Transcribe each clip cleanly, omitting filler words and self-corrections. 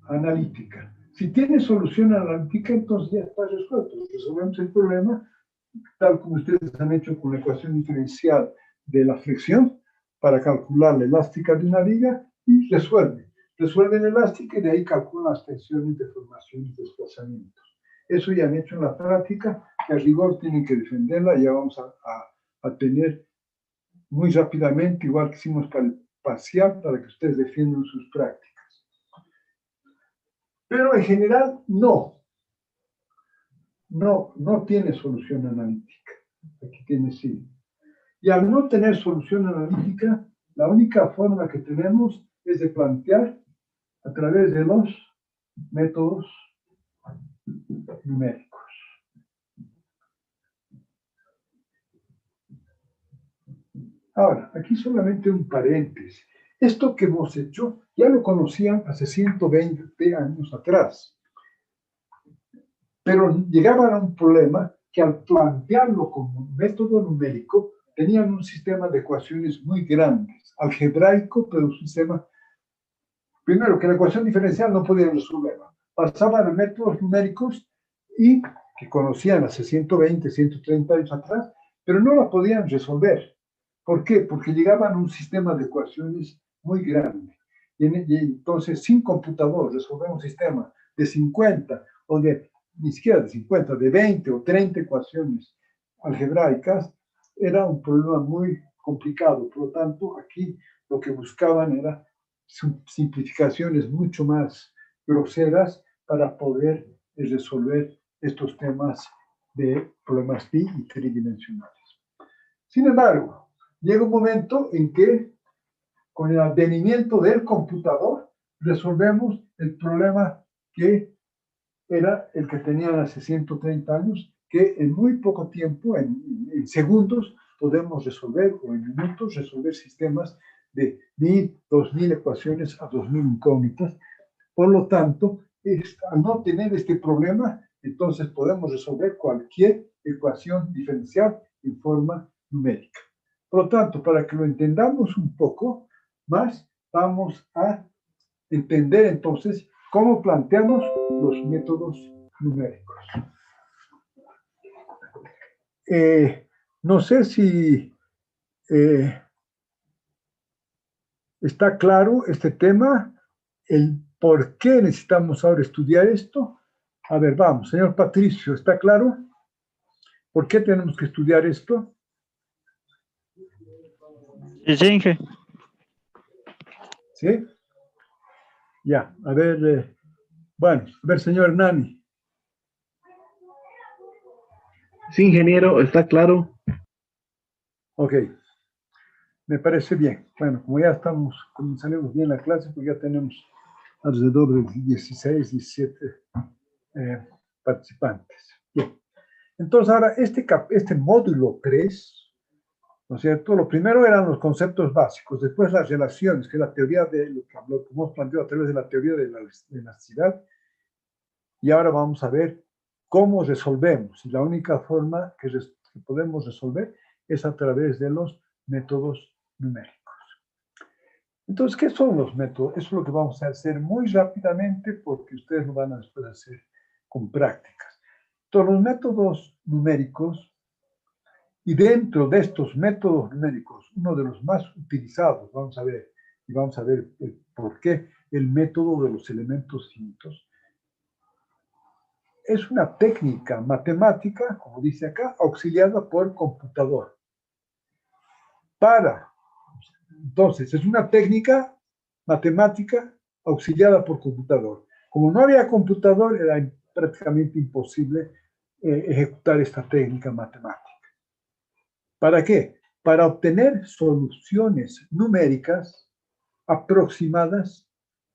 analítica. Si tiene solución analítica, entonces ya está resuelto. Resolvemos el problema, tal como ustedes han hecho con la ecuación diferencial de la fricción, para calcular la elástica de una viga, y resuelven la elástica y de ahí calculan las tensiones, deformaciones, desplazamientos. Eso ya han hecho en la práctica, que a rigor tienen que defenderla, y ya vamos a tener muy rápidamente, igual que hicimos para el parcial, para que ustedes defiendan sus prácticas. Pero en general, no tiene solución analítica. Aquí tiene sí. Y al no tener solución analítica, la única forma que tenemos es de plantear a través de los métodos numéricos. Ahora, aquí solamente un paréntesis. Esto que hemos hecho ya lo conocían hace 120 años atrás. Pero llegaban a un problema que al plantearlo como un método numérico, tenían un sistema de ecuaciones muy grandes, algebraico, pero un sistema, primero, que la ecuación diferencial no podía resolverla. Pasaban a métodos numéricos y que conocían hace 120, 130 años atrás, pero no la podían resolver. ¿Por qué? Porque llegaban a un sistema de ecuaciones muy grande. Y entonces, sin computador, resolver un sistema de 50 o de, ni siquiera de 50, de 20 o 30 ecuaciones algebraicas, era un problema muy complicado. Por lo tanto, aquí lo que buscaban era simplificaciones mucho más groseras para poder resolver estos temas de problemas bi y tridimensionales. Sin embargo, llega un momento en que, con el advenimiento del computador, resolvemos el problema que era el que tenían hace 130 años, que en muy poco tiempo, en segundos, podemos resolver, o en minutos, resolver sistemas de 1000, 2000 ecuaciones a 2000 incógnitas. Por lo tanto, al no tener este problema, entonces podemos resolver cualquier ecuación diferencial en forma numérica. Por lo tanto, para que lo entendamos un poco más, vamos a entender entonces cómo planteamos los métodos numéricos. No sé si está claro este tema, el por qué necesitamos ahora estudiar esto. A ver, vamos, señor Patricio, ¿está claro? ¿Por qué tenemos que estudiar esto? Sí, Inge. ¿Sí? Ya, a ver, bueno, a ver, señor Nani. Sí, ingeniero, está claro. Ok, me parece bien. Bueno, como ya comenzaremos bien la clase, pues ya tenemos alrededor de 16, 17 participantes. Bien, entonces ahora este módulo 3, ¿no es cierto? Lo primero eran los conceptos básicos, después las relaciones, que es la teoría de lo que hemos planteado a través de la teoría de la elasticidad, y ahora vamos a ver cómo resolvemos, y la única forma que podemos resolver es a través de los métodos numéricos. Entonces, ¿qué son los métodos? Eso es lo que vamos a hacer muy rápidamente porque ustedes lo van a después hacer con prácticas. Entonces, los métodos numéricos, y dentro de estos métodos numéricos, uno de los más utilizados, vamos a ver por qué el método de los elementos finitos, es una técnica matemática, como dice acá, auxiliada por computador. Entonces, es una técnica matemática auxiliada por computador. Como no había computador, era prácticamente imposible ejecutar esta técnica matemática. ¿Para qué? Para obtener soluciones numéricas aproximadas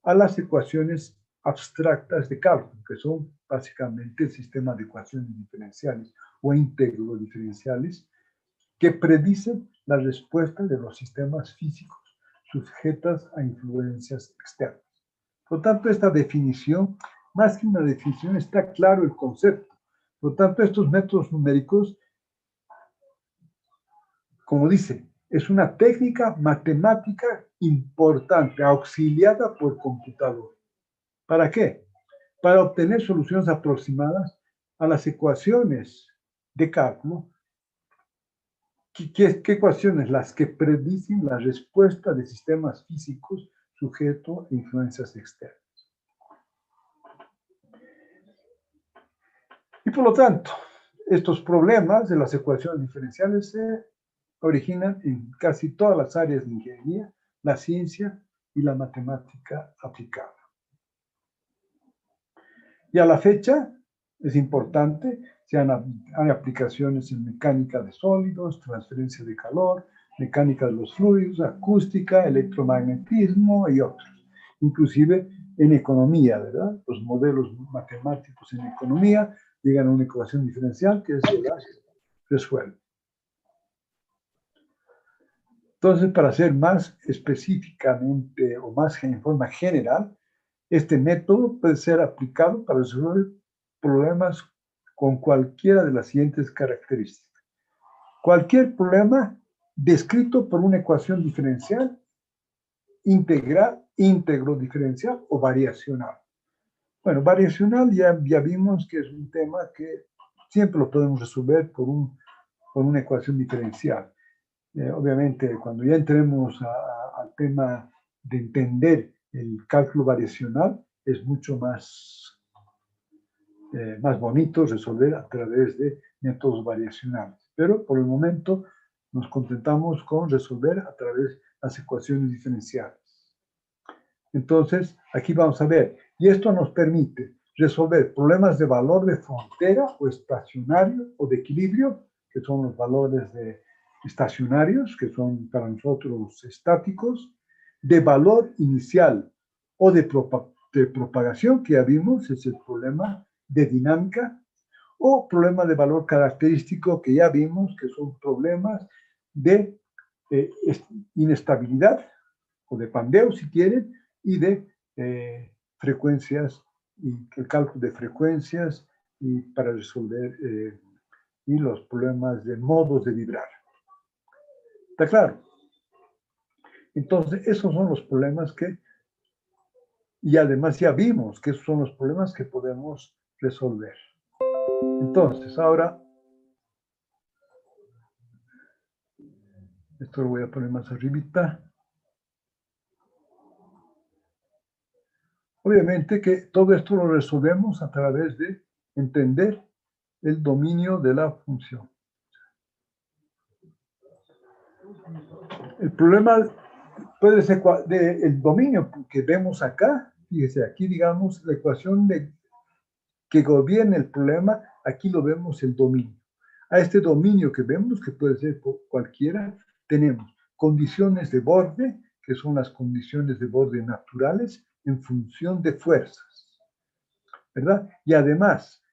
a las ecuaciones abstractas de cálculo, que son básicamente el sistema de ecuaciones diferenciales o íntegro diferenciales, que predicen la respuesta de los sistemas físicos sujetas a influencias externas. Por lo tanto, esta definición, más que una definición, está claro el concepto. Por lo tanto, estos métodos numéricos, como dice, es una técnica matemática importante, auxiliada por computador. ¿Para qué? Para obtener soluciones aproximadas a las ecuaciones de cálculo. ¿Qué ecuaciones? Las que predicen la respuesta de sistemas físicos sujetos a influencias externas. Y por lo tanto, estos problemas de las ecuaciones diferenciales se originan en casi todas las áreas de ingeniería, la ciencia y la matemática aplicada. Y a la fecha, es importante, hay aplicaciones en mecánica de sólidos, transferencia de calor, mecánica de los fluidos, acústica, electromagnetismo y otros. Inclusive en economía, ¿verdad? Los modelos matemáticos en economía llegan a una ecuación diferencial que se las resuelve. Entonces, para ser más específicamente o más en forma general, este método puede ser aplicado para resolver problemas con cualquiera de las siguientes características. Cualquier problema descrito por una ecuación diferencial, integral, íntegro diferencial o variacional. Bueno, variacional ya vimos que es un tema que siempre lo podemos resolver por una ecuación diferencial. Obviamente, cuando ya entremos al tema de entender el cálculo variacional, es mucho más bonito resolver a través de métodos variacionales. Pero por el momento nos contentamos con resolver a través de las ecuaciones diferenciales. Entonces, aquí vamos a ver, y esto nos permite resolver problemas de valor de frontera o estacionario o de equilibrio, que son los valores estacionarios, que son para nosotros estáticos, de valor inicial o de propagación, que ya vimos, es el problema de dinámica, o problema de valor característico, que ya vimos que son problemas de inestabilidad o de pandeo, si quieren, y de frecuencias, y el cálculo de frecuencias, y para resolver y los problemas de modos de vibrar. ¿Está claro? Entonces, esos son los problemas que, y además ya vimos que esos son los problemas que podemos resolver. Entonces, ahora, esto lo voy a poner más arribita. Obviamente que todo esto lo resolvemos a través de entender el dominio de la función. El problema puede ser el dominio que vemos acá. Fíjese, aquí digamos la ecuación que gobierna el problema, aquí lo vemos el dominio. A este dominio que vemos, que puede ser cualquiera, tenemos condiciones de borde, que son las condiciones de borde naturales, en función de fuerzas, ¿verdad? Y además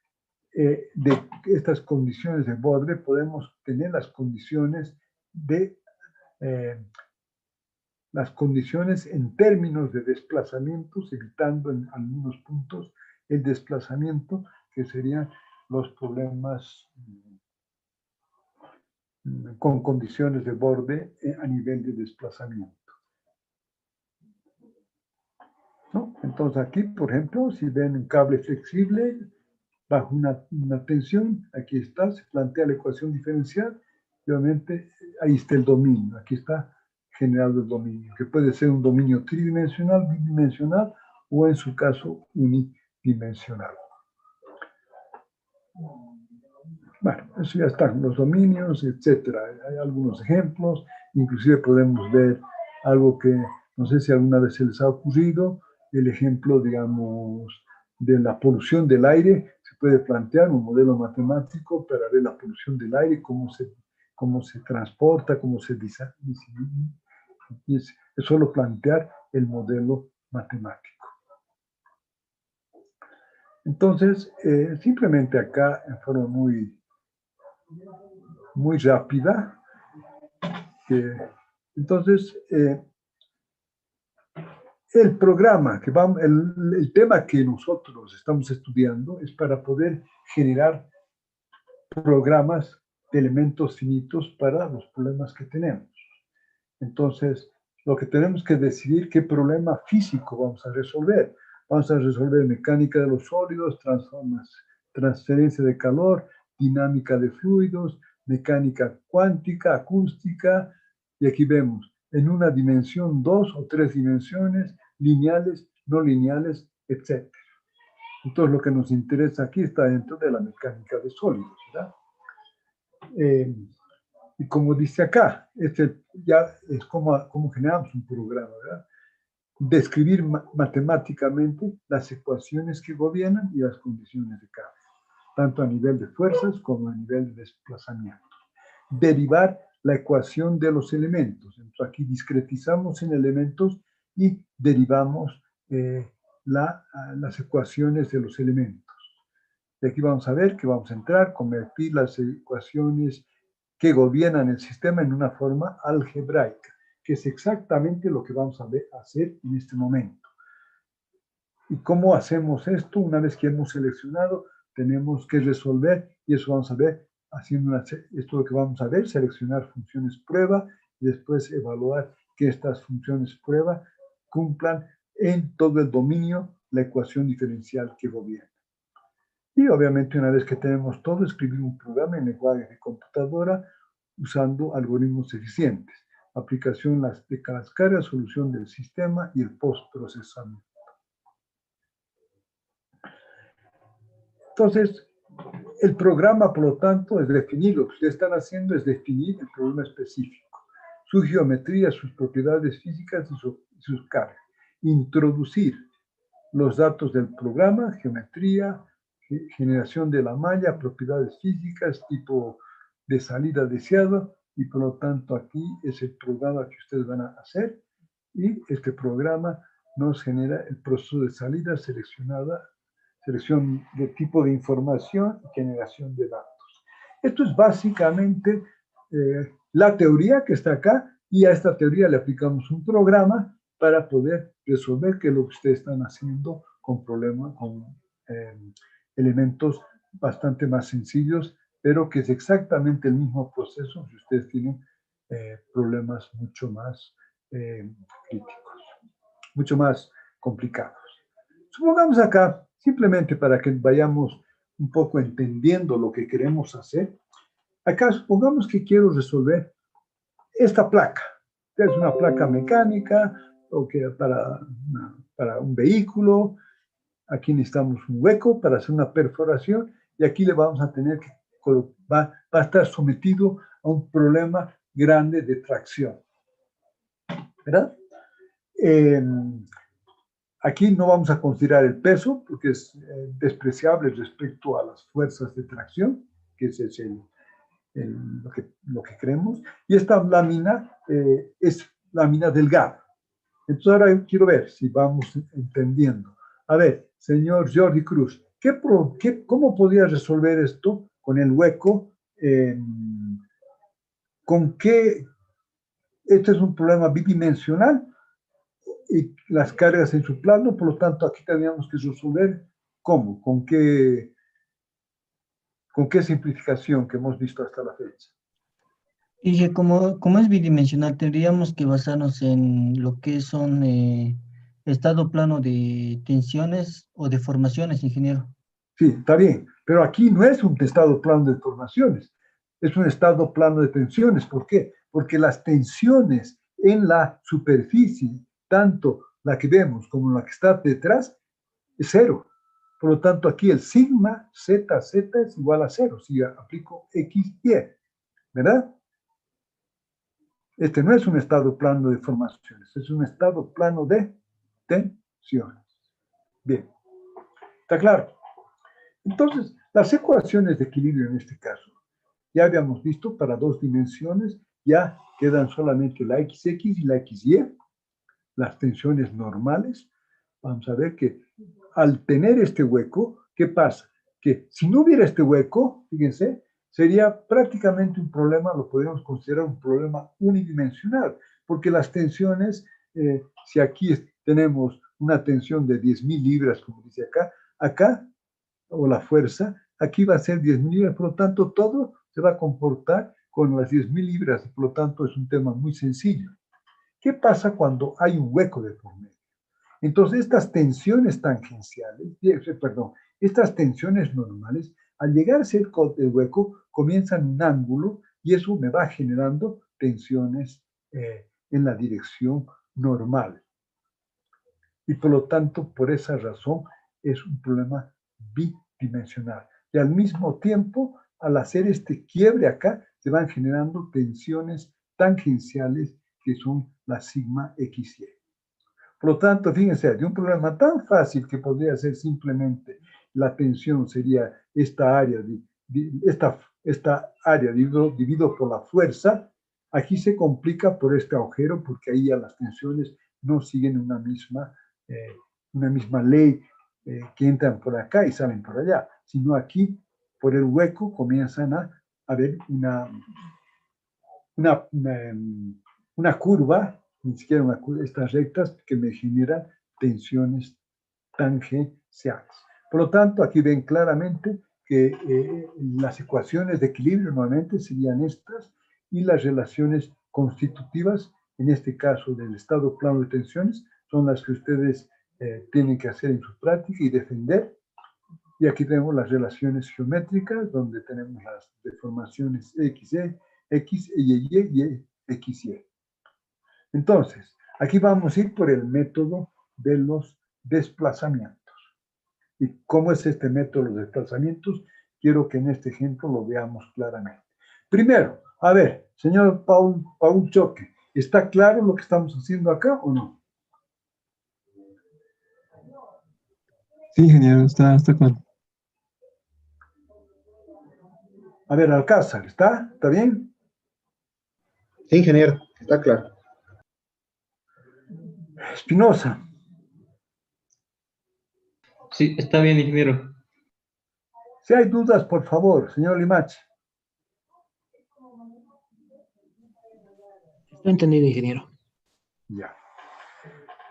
de estas condiciones de borde, podemos tener las condiciones en términos de desplazamientos, evitando en algunos puntos el desplazamiento, que serían los problemas con condiciones de borde a nivel de desplazamiento. ¿No? Entonces aquí, por ejemplo, si ven un cable flexible bajo una tensión, aquí está, se plantea la ecuación diferencial, y obviamente ahí está el dominio, aquí está generado el dominio, que puede ser un dominio tridimensional, bidimensional, o en su caso unidimensional. Bueno, eso ya están, los dominios, etcétera. Hay algunos ejemplos, inclusive podemos ver algo que no sé si alguna vez se les ha ocurrido, el ejemplo, digamos, de la polución del aire. Se puede plantear un modelo matemático para ver la polución del aire, cómo se transporta, cómo se diseña. Y es solo plantear el modelo matemático. Entonces, simplemente acá, en forma muy rápida, entonces, el programa que vamos, el tema que nosotros estamos estudiando es para poder generar programas de elementos finitos para los problemas que tenemos. Entonces, lo que tenemos que decidir qué problema físico vamos a resolver. Vamos a resolver mecánica de los sólidos, transferencia de calor, dinámica de fluidos, mecánica cuántica, acústica, y aquí vemos en una dimensión, 2 o 3 dimensiones, lineales, no lineales, etc. Entonces, lo que nos interesa aquí está dentro de la mecánica de sólidos, ¿verdad? Y como dice acá, ya es como generamos un programa, ¿verdad? Describir matemáticamente las ecuaciones que gobiernan y las condiciones de cambio, tanto a nivel de fuerzas como a nivel de desplazamiento. Derivar la ecuación de los elementos. Entonces, aquí discretizamos en elementos y derivamos las ecuaciones de los elementos. Y aquí vamos a ver que vamos a entrar, convertir las ecuaciones que gobiernan el sistema en una forma algebraica, que es exactamente lo que vamos a hacer en este momento. ¿Y cómo hacemos esto? Una vez que hemos seleccionado, tenemos que resolver, y eso vamos a ver haciendo esto es lo que vamos a ver, seleccionar funciones prueba, y después evaluar que estas funciones prueba cumplan en todo el dominio la ecuación diferencial que gobierna. Y obviamente una vez que tenemos todo, escribir un programa en lenguaje de computadora usando algoritmos eficientes, aplicación de las cargas, solución del sistema y el postprocesamiento. Entonces, el programa, por lo tanto, es definir, lo que ustedes están haciendo es definir el problema específico, su geometría, sus propiedades físicas y sus cargas. Introducir los datos del programa, geometría, generación de la malla, propiedades físicas, tipo de salida deseado, y por lo tanto aquí es el programa que ustedes van a hacer, y este programa nos genera el proceso de salida seleccionada, selección de tipo de información y generación de datos. Esto es básicamente la teoría que está acá, y a esta teoría le aplicamos un programa para poder resolver qué es lo que ustedes están haciendo con problemas, con elementos bastante más sencillos, pero que es exactamente el mismo proceso si ustedes tienen problemas mucho más críticos, mucho más complicados. Supongamos acá, simplemente para que vayamos un poco entendiendo lo que queremos hacer, acá supongamos que quiero resolver esta placa. Es una placa mecánica o que para un vehículo. Aquí necesitamos un hueco para hacer una perforación, y aquí le vamos a tener que, va a estar sometido a un problema grande de tracción, ¿verdad? Aquí no vamos a considerar el peso, porque es despreciable respecto a las fuerzas de tracción, que ese es lo que creemos. Y esta lámina es lámina delgada. Entonces ahora quiero ver si vamos entendiendo. A ver, señor Jordi Cruz, ¿cómo podría resolver esto con el hueco? ¿Con qué? Este es un problema bidimensional y las cargas en su plano, por lo tanto aquí tendríamos que resolver ¿cómo? ¿Con qué simplificación que hemos visto hasta la fecha? Y que como es bidimensional, tendríamos que basarnos en lo que son estado plano de tensiones o deformaciones, ingeniero. Sí, está bien, pero aquí no es un estado plano de deformaciones, es un estado plano de tensiones. ¿Por qué? Porque las tensiones en la superficie, tanto la que vemos como la que está detrás, es cero. Por lo tanto, aquí el sigma ZZ es igual a cero si aplico X, Y, ¿verdad? Este no es un estado plano de deformaciones, es un estado plano de tensiones. Bien, ¿está claro? Entonces, las ecuaciones de equilibrio en este caso, ya habíamos visto para dos dimensiones, ya quedan solamente la XX y la XY, las tensiones normales. Vamos a ver que al tener este hueco, ¿qué pasa? Que si no hubiera este hueco, fíjense, sería prácticamente un problema, lo podríamos considerar un problema unidimensional, porque las tensiones, si aquí tenemos una tensión de 10.000 libras, como dice acá, o la fuerza, aquí va a ser 10.000 libras, por lo tanto, todo se va a comportar con las 10.000 libras, por lo tanto, es un tema muy sencillo. ¿Qué pasa cuando hay un hueco de por medio? Entonces, estas tensiones tangenciales, perdón, estas tensiones normales, al llegar cerca del hueco, comienzan un ángulo y eso me va generando tensiones en la dirección normal. Y por lo tanto, por esa razón, es un problema bidimensional. Y al mismo tiempo, al hacer este quiebre acá, se van generando tensiones tangenciales que son la sigma XY. Por lo tanto, fíjense, de un problema tan fácil que podría ser simplemente la tensión sería esta área, esta área dividido por la fuerza, aquí se complica por este agujero porque ahí ya las tensiones no siguen una misma ley que entran por acá y salen por allá, sino aquí por el hueco comienzan a haber una curva, ni siquiera una curva, estas rectas que me generan tensiones tangenciales. Por lo tanto, aquí ven claramente que las ecuaciones de equilibrio nuevamente serían estas y las relaciones constitutivas, en este caso del estado plano de tensiones, son las que ustedes tienen que hacer en su práctica y defender. Y aquí tenemos las relaciones geométricas, donde tenemos las deformaciones XY, XY y XY. Entonces, aquí vamos a ir por el método de los desplazamientos. ¿Y cómo es este método de los desplazamientos? Quiero que en este ejemplo lo veamos claramente. Primero, a ver, señor Paul Choque, ¿está claro lo que estamos haciendo acá o no? Sí, ingeniero, está claro. A ver, Alcázar, ¿está? ¿Está bien? Sí, ingeniero, está claro. Espinosa. Sí, está bien, ingeniero. Si hay dudas, por favor, señor Limache. Está entendido, ingeniero. Ya.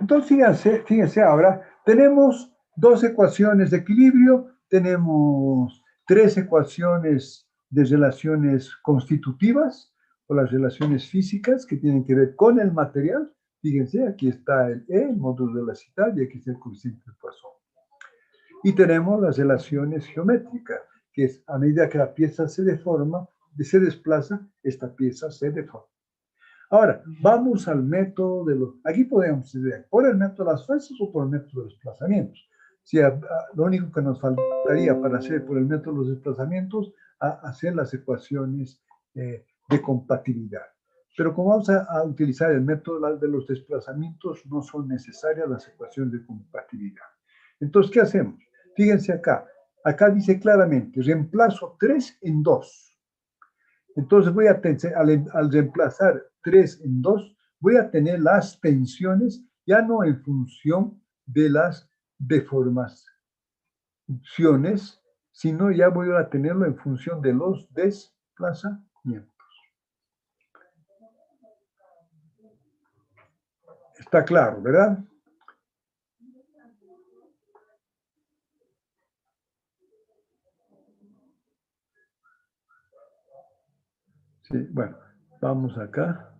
Entonces, fíjense ahora, tenemos dos ecuaciones de equilibrio, tenemos tres ecuaciones de relaciones constitutivas o las relaciones físicas que tienen que ver con el material. Fíjense, aquí está el E, el módulo de elasticidad, y aquí está el coeficiente de Poisson. Y tenemos las relaciones geométricas, que es a medida que la pieza se deforma, se desplaza, esta pieza se deforma. Ahora, vamos al método de los... Aquí podemos ver por el método de las fuerzas o por el método de los desplazamientos. Si lo único que nos faltaría para hacer por el método de los desplazamientos, hacer las ecuaciones de compatibilidad. Pero como vamos a utilizar el método de los desplazamientos, no son necesarias las ecuaciones de compatibilidad. Entonces, ¿qué hacemos? Fíjense acá. Acá dice claramente, reemplazo 3 en 2. Entonces voy a al reemplazar 3 en 2, voy a tener las tensiones ya no en función de las deformaciones, sino ya voy a tenerlo en función de los desplazamientos. Está claro, ¿verdad? Sí, bueno, vamos acá.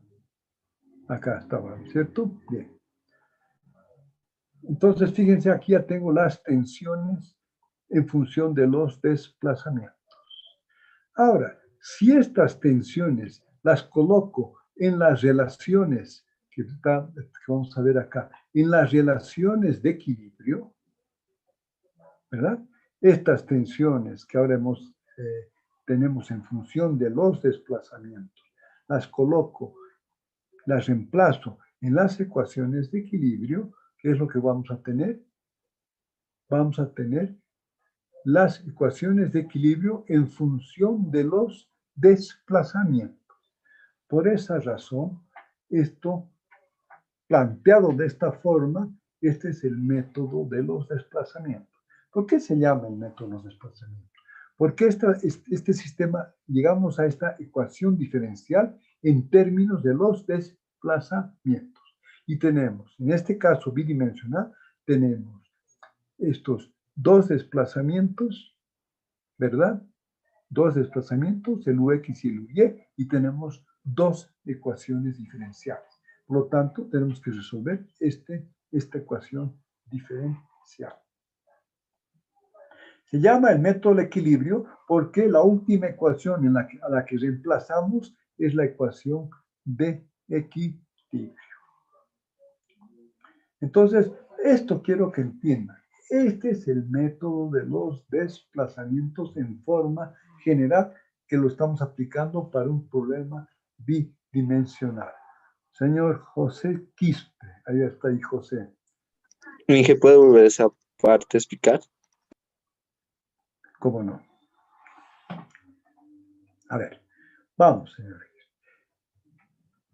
Acá estaba, ¿cierto? Bien. Entonces, fíjense, aquí ya tengo las tensiones en función de los desplazamientos. Ahora, si estas tensiones las coloco en las relaciones, que vamos a ver acá, en las relaciones de equilibrio, ¿verdad? Estas tensiones que ahora tenemos en función de los desplazamientos, las coloco, las reemplazo en las ecuaciones de equilibrio. ¿Qué es lo que vamos a tener? Vamos a tener las ecuaciones de equilibrio en función de los desplazamientos. Por esa razón, esto planteado de esta forma, este es el método de los desplazamientos. ¿Por qué se llama el método de los desplazamientos? Porque este sistema, llegamos a esta ecuación diferencial en términos de los desplazamientos. Y tenemos, en este caso bidimensional, tenemos estos dos desplazamientos, ¿verdad? Dos desplazamientos, el UX y el UY, y tenemos dos ecuaciones diferenciales. Por lo tanto, tenemos que resolver este esta ecuación diferencial. Se llama el método del equilibrio porque la última ecuación a la que reemplazamos es la ecuación de equilibrio. Entonces, esto quiero que entiendan. Este es el método de los desplazamientos en forma general que lo estamos aplicando para un problema bidimensional. Señor José Quispe, ahí está ahí José. Inge, ¿puede volver esa parte a explicar? ¿Cómo no? A ver, vamos, señores.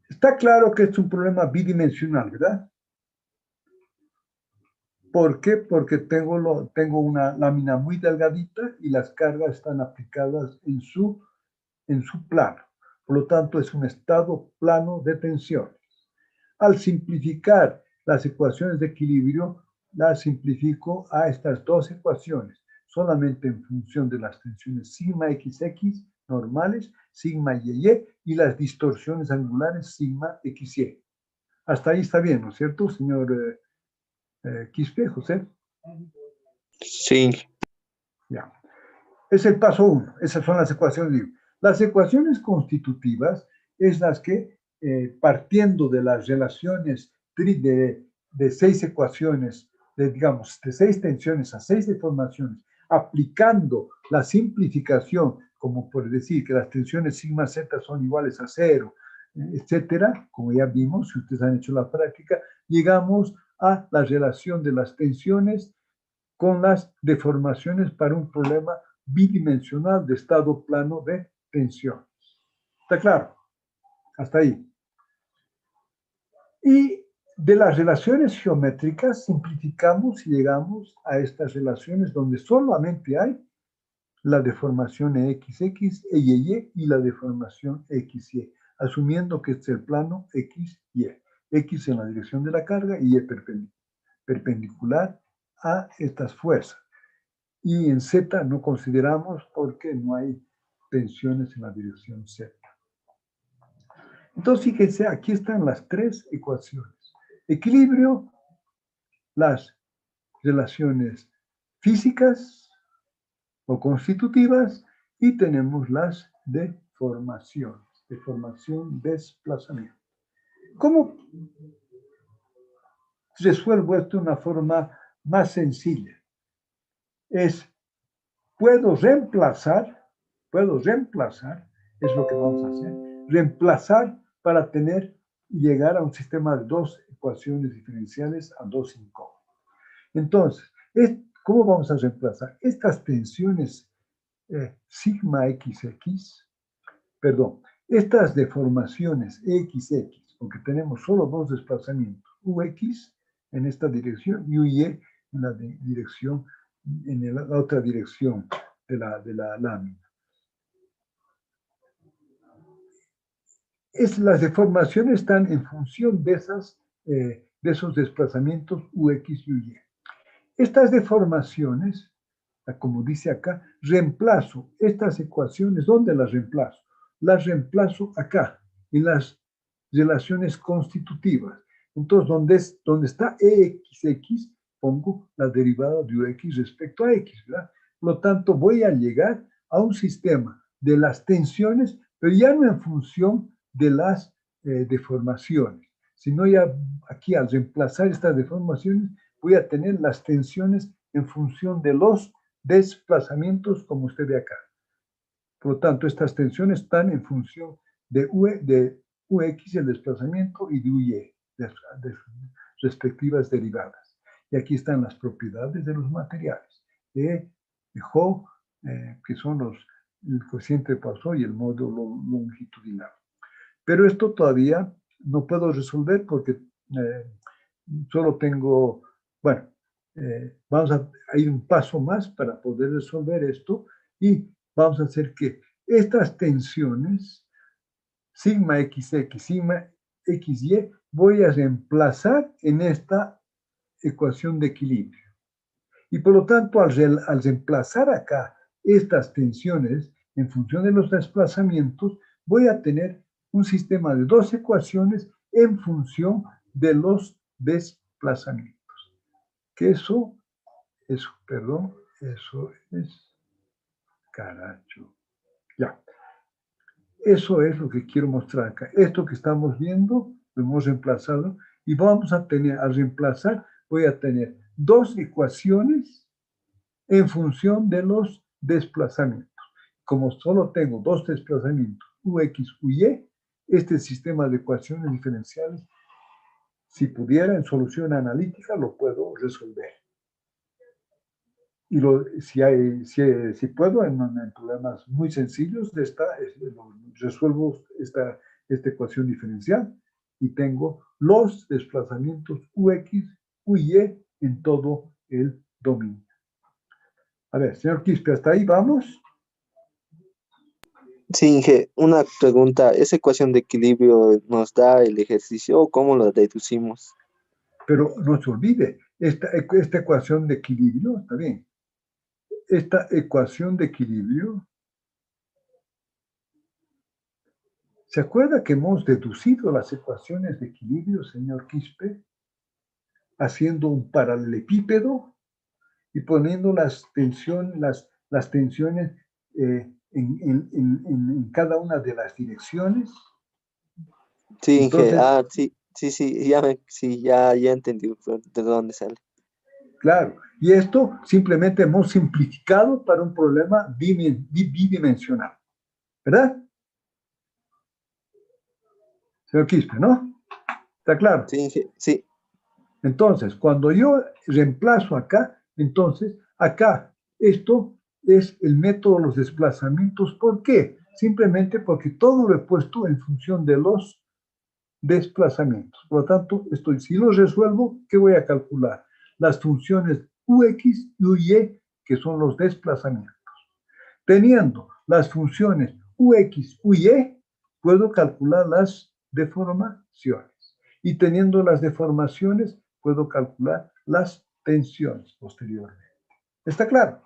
Está claro que es un problema bidimensional, ¿verdad? ¿Por qué? Porque tengo una lámina muy delgadita y las cargas están aplicadas en su plano. Por lo tanto, es un estado plano de tensiones. Al simplificar las ecuaciones de equilibrio, las simplifico a estas dos ecuaciones, solamente en función de las tensiones sigma XX normales, sigma YY, y las distorsiones angulares sigma XY. Hasta ahí está bien, ¿no es cierto, señor Quispe, José? Sí. Ya. Es el paso 1. Esas son las ecuaciones. Las ecuaciones constitutivas es las que, partiendo de las relaciones de 6 ecuaciones, digamos, de 6 tensiones a 6 deformaciones, aplicando la simplificación, como por decir que las tensiones sigma z son iguales a 0, etcétera, como ya vimos, si ustedes han hecho la práctica, llegamos a la relación de las tensiones con las deformaciones para un problema bidimensional de estado plano de tensiones. ¿Está claro? Hasta ahí. Y de las relaciones geométricas simplificamos y llegamos a estas relaciones donde solamente hay la deformación XX, EYY y la deformación XY, asumiendo que es el plano XY. X en la dirección de la carga y Y perpendicular a estas fuerzas. Y en Z no consideramos porque no hay tensiones en la dirección Z. Entonces, fíjense, aquí están las 3 ecuaciones. Equilibrio, las relaciones físicas o constitutivas, y tenemos las deformaciones, deformación, desplazamiento. ¿Cómo resuelvo esto de una forma más sencilla? Puedo reemplazar, es lo que vamos a hacer, reemplazar para llegar a un sistema de 2 ecuaciones diferenciales a 2 incómodas. Entonces, ¿cómo vamos a reemplazar? Estas tensiones sigma XX, estas deformaciones XX, porque tenemos solo 2 desplazamientos, UX en esta dirección y UY en la dirección, en la otra dirección de la lámina. Las deformaciones están en función de esos desplazamientos UX y UY. Estas deformaciones, como dice acá, reemplazo estas ecuaciones. ¿Dónde las reemplazo? Las reemplazo acá, en las relaciones constitutivas. Entonces, donde está EXX, pongo la derivada de UX respecto a X, ¿verdad? Por lo tanto, voy a llegar a un sistema de las tensiones, pero ya no en función de las deformaciones, sino ya aquí al reemplazar estas deformaciones, voy a tener las tensiones en función de los desplazamientos, como usted ve acá. Por lo tanto, estas tensiones están en función de UX, el desplazamiento, y de UY, de respectivas derivadas. Y aquí están las propiedades de los materiales, de Ho, que son el cociente de Poisson y el módulo longitudinal. Pero esto todavía no puedo resolver porque solo tengo, bueno, vamos a ir un paso más para poder resolver esto y vamos a hacer que estas tensiones, sigma XX, sigma XY, voy a reemplazar en esta ecuación de equilibrio. Y por lo tanto, al reemplazar acá estas tensiones en función de los desplazamientos, voy a tener un sistema de 2 ecuaciones en función de los desplazamientos. Que eso es, caracho. Ya. Eso es lo que quiero mostrar acá. Esto que estamos viendo, lo hemos reemplazado y vamos a reemplazar, voy a tener dos ecuaciones en función de los desplazamientos. Como solo tengo dos desplazamientos, Ux, Uy, este sistema de ecuaciones diferenciales, si pudiera en solución analítica, lo puedo resolver. Y si puedo, en problemas muy sencillos, resuelvo esta ecuación diferencial y tengo los desplazamientos Ux, Uy en todo el dominio. A ver, señor Quispe, ¿hasta ahí vamos? Sí, Inge, una pregunta. ¿Esa ecuación de equilibrio nos da el ejercicio o cómo lo deducimos? Pero no se olvide, esta ecuación de equilibrio, está bien. Esta ecuación de equilibrio, ¿se acuerda que hemos deducido las ecuaciones de equilibrio, señor Quispe? Haciendo un paralelepípedo y poniendo las tensiones en cada una de las direcciones. Sí, Inge. Entonces, Sí, ya entendí de dónde sale. claro, y esto simplemente hemos simplificado para un problema bidimensional, ¿verdad? Señor Quispe, ¿no? ¿Está claro? Sí, Inge, sí. Entonces, cuando yo reemplazo acá, entonces acá, esto es el método de los desplazamientos. ¿Por qué? Simplemente porque todo lo he puesto en función de los desplazamientos. Por lo tanto, si lo resuelvo, ¿qué voy a calcular? Las funciones Ux y Uy, que son los desplazamientos. Teniendo las funciones Ux, Uy, puedo calcular las deformaciones. Y teniendo las deformaciones, puedo calcular las tensiones posteriormente. ¿Está claro?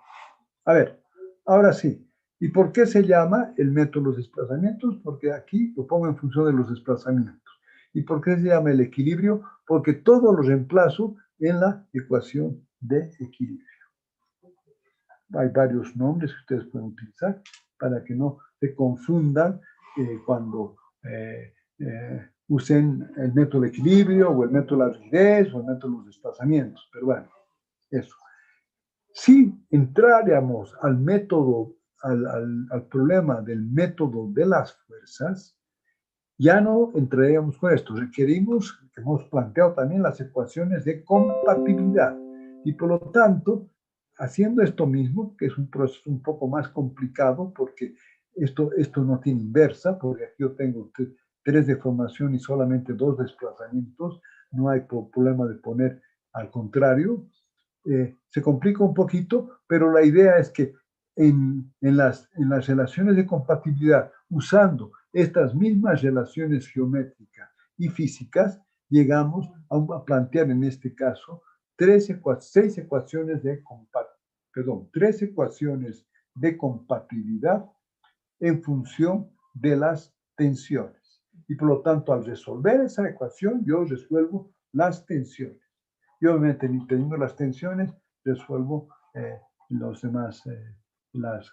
A ver, ahora sí. ¿Y por qué se llama el método de los desplazamientos? Porque aquí lo pongo en función de los desplazamientos. ¿Y por qué se llama el equilibrio? Porque todo lo reemplazo en la ecuación de equilibrio. Hay varios nombres que ustedes pueden utilizar para que no se confundan cuando usen el método de equilibrio o el método de la rigidez o el método de los desplazamientos. Pero bueno, eso. Si entráramos al método, al problema del método de las fuerzas, ya no entraríamos con esto. Requerimos, hemos planteado también las ecuaciones de compatibilidad. Y por lo tanto, haciendo esto mismo, que es un proceso un poco más complicado, porque esto no tiene inversa, porque aquí yo tengo tres deformaciones y solamente dos desplazamientos, no hay problema de poner al contrario. Se complica un poquito, pero la idea es que en las relaciones de compatibilidad, usando estas mismas relaciones geométricas y físicas, llegamos a plantear en este caso tres ecuaciones de compatibilidad en función de las tensiones. Y por lo tanto, al resolver esa ecuación, yo resuelvo las tensiones. Y obviamente, teniendo las tensiones, resuelvo los demás, los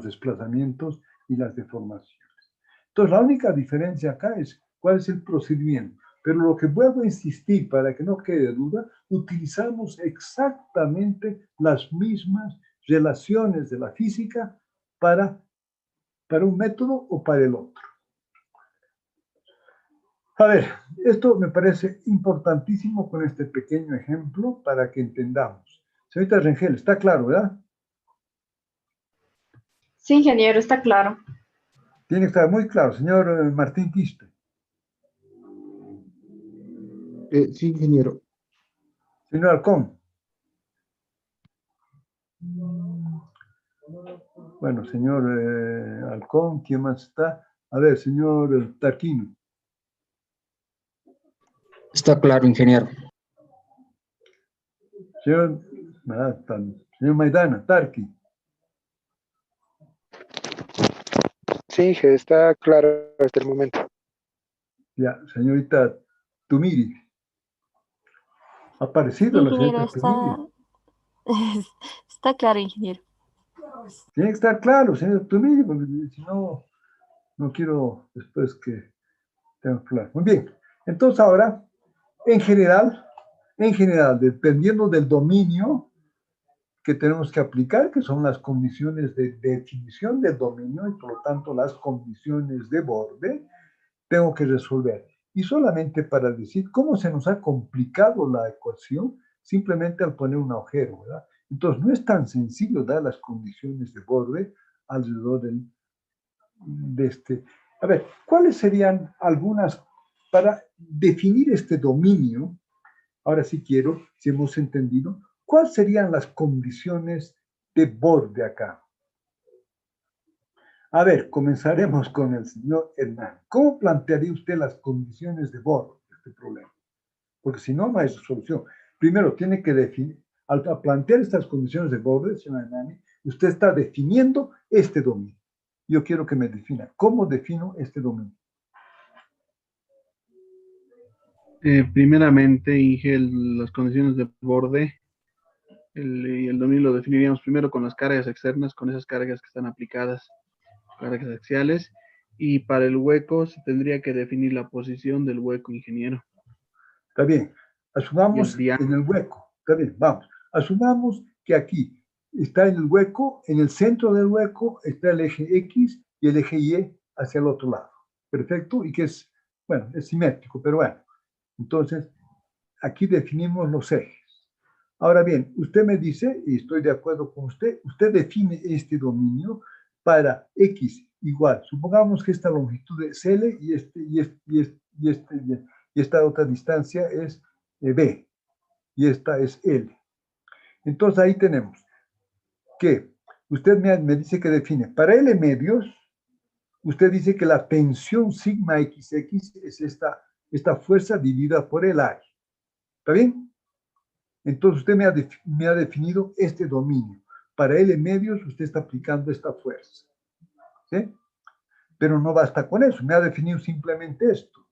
desplazamientos y las deformaciones. Entonces, la única diferencia acá es cuál es el procedimiento. Pero lo que vuelvo a insistir para que no quede duda, utilizamos exactamente las mismas relaciones de la física para un método o para el otro. A ver, esto me parece importantísimo con este pequeño ejemplo para que entendamos. Señorita Rengel, está claro, ¿verdad? Sí, ingeniero, está claro. Tiene que estar muy claro, señor Martín Quispe. Sí, ingeniero. Señor Alcón. Bueno, señor Alcón, ¿quién más está? A ver, señor Tarquino. Está claro, ingeniero. Señor Maidana, Tarqui. Sí, está claro hasta el momento. Ya, señorita Tumiri. Ha aparecido la Ingeniero, señorita Tumilio. está claro, ingeniero. Tiene que estar claro, señor Tumilio, porque si no, no quiero después que tengamos problemas. Muy bien. Entonces ahora, en general, dependiendo del dominio que tenemos que aplicar, que son las condiciones de definición del dominio y por lo tanto las condiciones de borde, tengo que resolver. Y solamente para decir cómo se nos ha complicado la ecuación, simplemente al poner un agujero, ¿verdad? Entonces no es tan sencillo dar las condiciones de borde alrededor de este. A ver, ¿cuáles serían algunas para definir este dominio? Ahora sí quiero, si hemos entendido, ¿cuáles serían las condiciones de borde acá? A ver, comenzaremos con el señor Hernán. ¿Cómo plantearía usted las condiciones de borde de este problema? Porque si no, no hay solución. Primero, tiene que definir, al plantear estas condiciones de borde, señor Hernán, usted está definiendo este dominio. Yo quiero que me defina, ¿cómo defino este dominio? Primeramente, Inge, las condiciones de borde, el dominio lo definiríamos primero con las cargas externas, con esas cargas que están aplicadas, cargas axiales, y para el hueco se tendría que definir la posición del hueco, ingeniero. Está bien, asumamos Y el en el hueco, está bien, vamos, asumamos que aquí está en el hueco, en el centro del hueco está el eje X y el eje Y hacia el otro lado, perfecto, y que es, bueno, es simétrico, pero bueno, entonces aquí definimos los ejes. Ahora bien, usted me dice, y estoy de acuerdo con usted, usted define este dominio para X igual, supongamos que esta longitud es L y esta otra distancia es B, y esta es L. Entonces ahí tenemos que usted me dice que define, para L medios, usted dice que la tensión sigma XX es esta fuerza dividida por el área. ¿Está bien? Entonces usted me ha definido este dominio. Para L medios usted está aplicando esta fuerza. ¿Sí? Pero no basta con eso, me ha definido simplemente esto.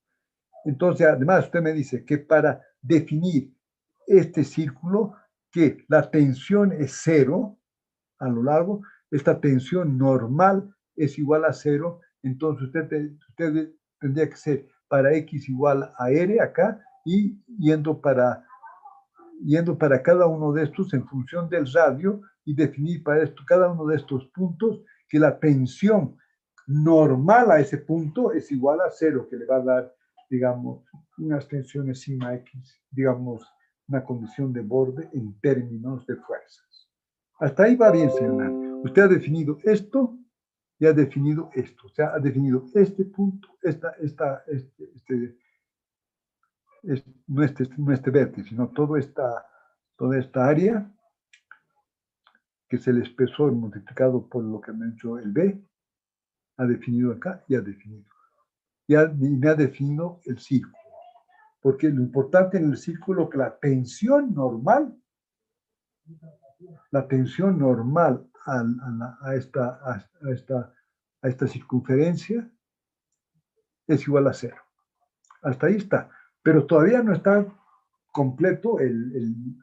Entonces, además, usted me dice que para definir este círculo, que la tensión es cero a lo largo, esta tensión normal es igual a cero, entonces usted tendría que ser para X igual a R acá y yendo para cada uno de estos en función del radio y definir para esto, cada uno de estos puntos que la tensión normal a ese punto es igual a cero, que le va a dar, digamos, unas tensiones sigma X, digamos, una condición de borde en términos de fuerzas. Hasta ahí va bien, señor Hernán. Usted ha definido esto y ha definido esto. O sea, ha definido este punto, no este vértice, sino toda esta área, que es el espesor multiplicado por lo que me ha hecho el B, ha definido acá y ha definido. Y me ha definido el círculo. Porque lo importante en el círculo es que la tensión normal a esta circunferencia es igual a cero. Hasta ahí está. Pero todavía no está completo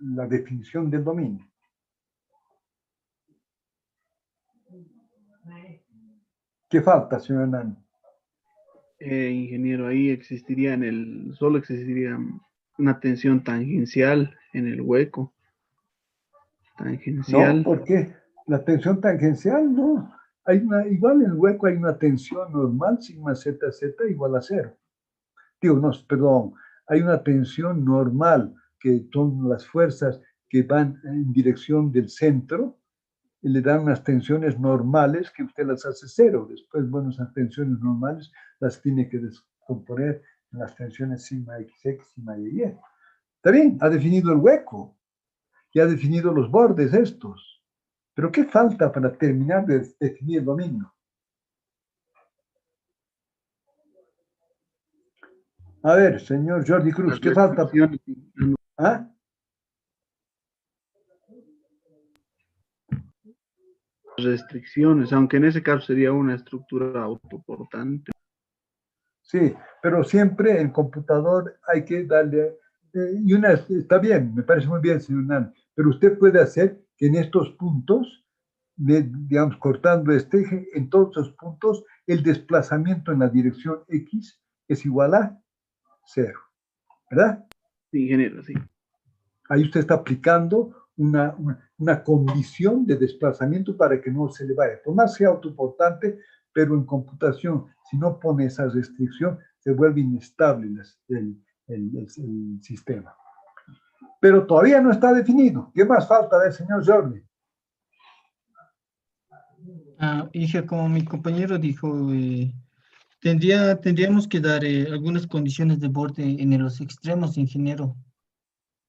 la definición del dominio. ¿Qué falta, señor Hernán? Ingeniero, ahí solo existiría una tensión tangencial en el hueco. Tangencial. No, porque la tensión tangencial, no. Igual en el hueco hay una tensión normal, sigma ZZ igual a cero. No, perdón, hay una tensión normal, que son las fuerzas que van en dirección del centro, y le dan unas tensiones normales que usted las hace cero. Después, bueno, esas tensiones normales las tiene que descomponer en las tensiones sigma XX, sigma YY. Está bien, ha definido el hueco y ha definido los bordes estos. Pero ¿qué falta para terminar de definir el dominio? A ver, señor Jordi Cruz, ¿qué falta? ¿Ah? Restricciones, aunque en ese caso sería una estructura autoportante. Sí, pero siempre en computador hay que darle Está bien, me parece muy bien, señor Nan, pero usted puede hacer que en estos puntos, digamos, cortando este eje, en todos los puntos, el desplazamiento en la dirección X es igual a 0, ¿verdad? Sí, ingeniero, sí. Ahí usted está aplicando una condición de desplazamiento para que no se le vaya. Por más sea autoportante, pero en computación, si no pone esa restricción, se vuelve inestable el sistema. Pero todavía no está definido. ¿Qué más falta del señor Jordi? Dije, como mi compañero dijo, tendríamos que dar algunas condiciones de borde en los extremos, ingeniero.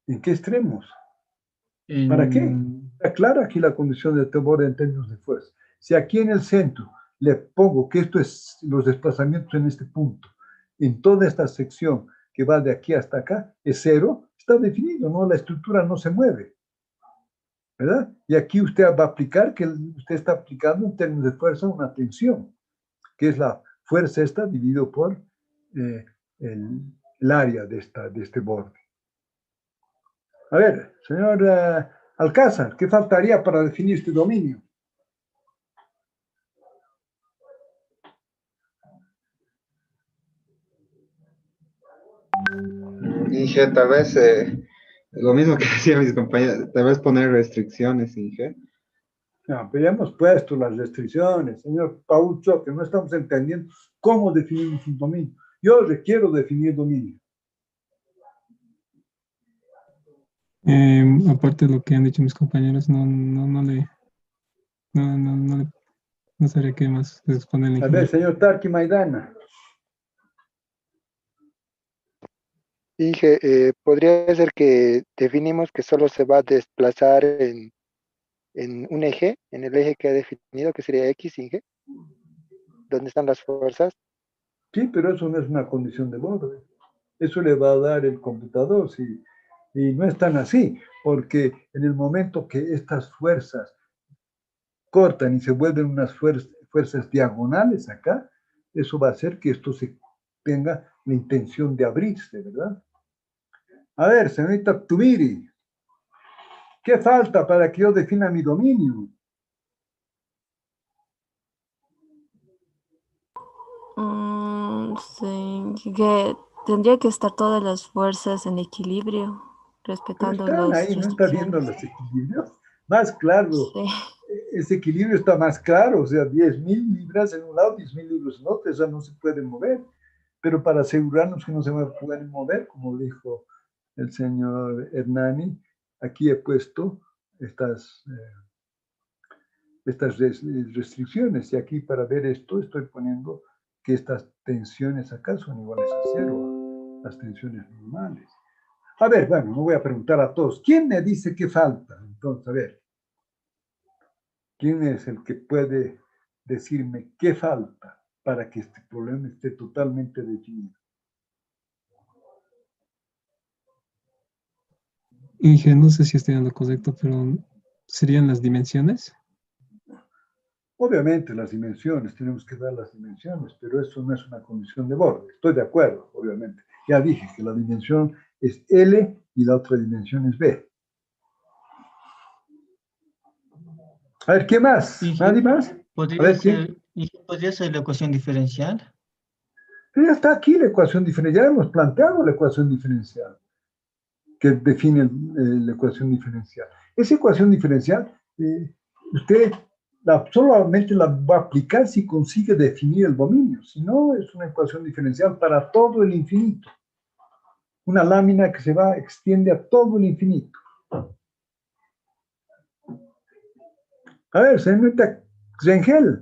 ¿En qué extremos? ¿Para qué? Está clara aquí la condición de borde en términos de fuerza. Si aquí en el centro le pongo que esto es los desplazamientos en este punto, en toda esta sección que va de aquí hasta acá, es 0, está definido, ¿no? La estructura no se mueve, ¿verdad? Y aquí usted va a aplicar que usted está aplicando en términos de fuerza una tensión, que es la fuerza esta dividido por el área de este borde. A ver, señor Alcázar, ¿qué faltaría para definir este dominio? Inge, tal vez lo mismo que decían mis compañeros, tal vez poner restricciones, Inge. No, pero ya hemos puesto las restricciones, señor Paucho, que no estamos entendiendo cómo definimos un dominio. Yo requiero definir dominio. Aparte de lo que han dicho mis compañeros, no sabría qué más responder el A ver, ingeniero. señor Tarki Maidana. Inge, podría ser que definimos que solo se va a desplazar en un eje, en el eje que ha definido, que sería X, Inge, donde están las fuerzas. Sí, pero eso no es una condición de borde. Eso le va a dar el computador, sí. Y no es tan así, porque en el momento que estas fuerzas cortan y se vuelven unas fuerzas diagonales acá, eso va a hacer que esto tenga la intención de abrirse, ¿verdad? A ver, señorita Tubiri, ¿qué falta para que yo defina mi dominio? Sí, que tendría que estar todas las fuerzas en equilibrio, Pero respetando están las ahí, ¿no está viendo restricciones. los equilibrios? Más claro, Sí, ese equilibrio está más claro, o sea, 10.000 libras en un lado, 10.000 libras en otro, eso no se puede mover. Pero para asegurarnos que no se pueden mover, como dijo el señor Hernani, aquí he puesto estas restricciones. Y aquí para ver esto estoy poniendo que estas tensiones acá son iguales a 0, las tensiones normales. A ver, bueno, no voy a preguntar a todos. ¿Quién me dice qué falta? Entonces, a ver, ¿quién es el que puede decirme qué falta para que este problema esté totalmente definido? Inge, no sé si estoy en lo correcto, pero ¿serían las dimensiones? Obviamente las dimensiones, tenemos que dar las dimensiones, pero eso no es una condición de borde. Estoy de acuerdo, obviamente. Ya dije que la dimensión es L y la otra dimensión es B. A ver, ¿qué más? ¿Nadie más? A ver, ¿quién? ¿Podría ser la ecuación diferencial? Pero ya está aquí la ecuación diferencial. Ya hemos planteado la ecuación diferencial que define la ecuación diferencial. Esa ecuación diferencial, usted solamente la va a aplicar si consigue definir el dominio. Si no, es una ecuación diferencial para todo el infinito. Una lámina que extiende a todo el infinito. A ver, señorita Rengel,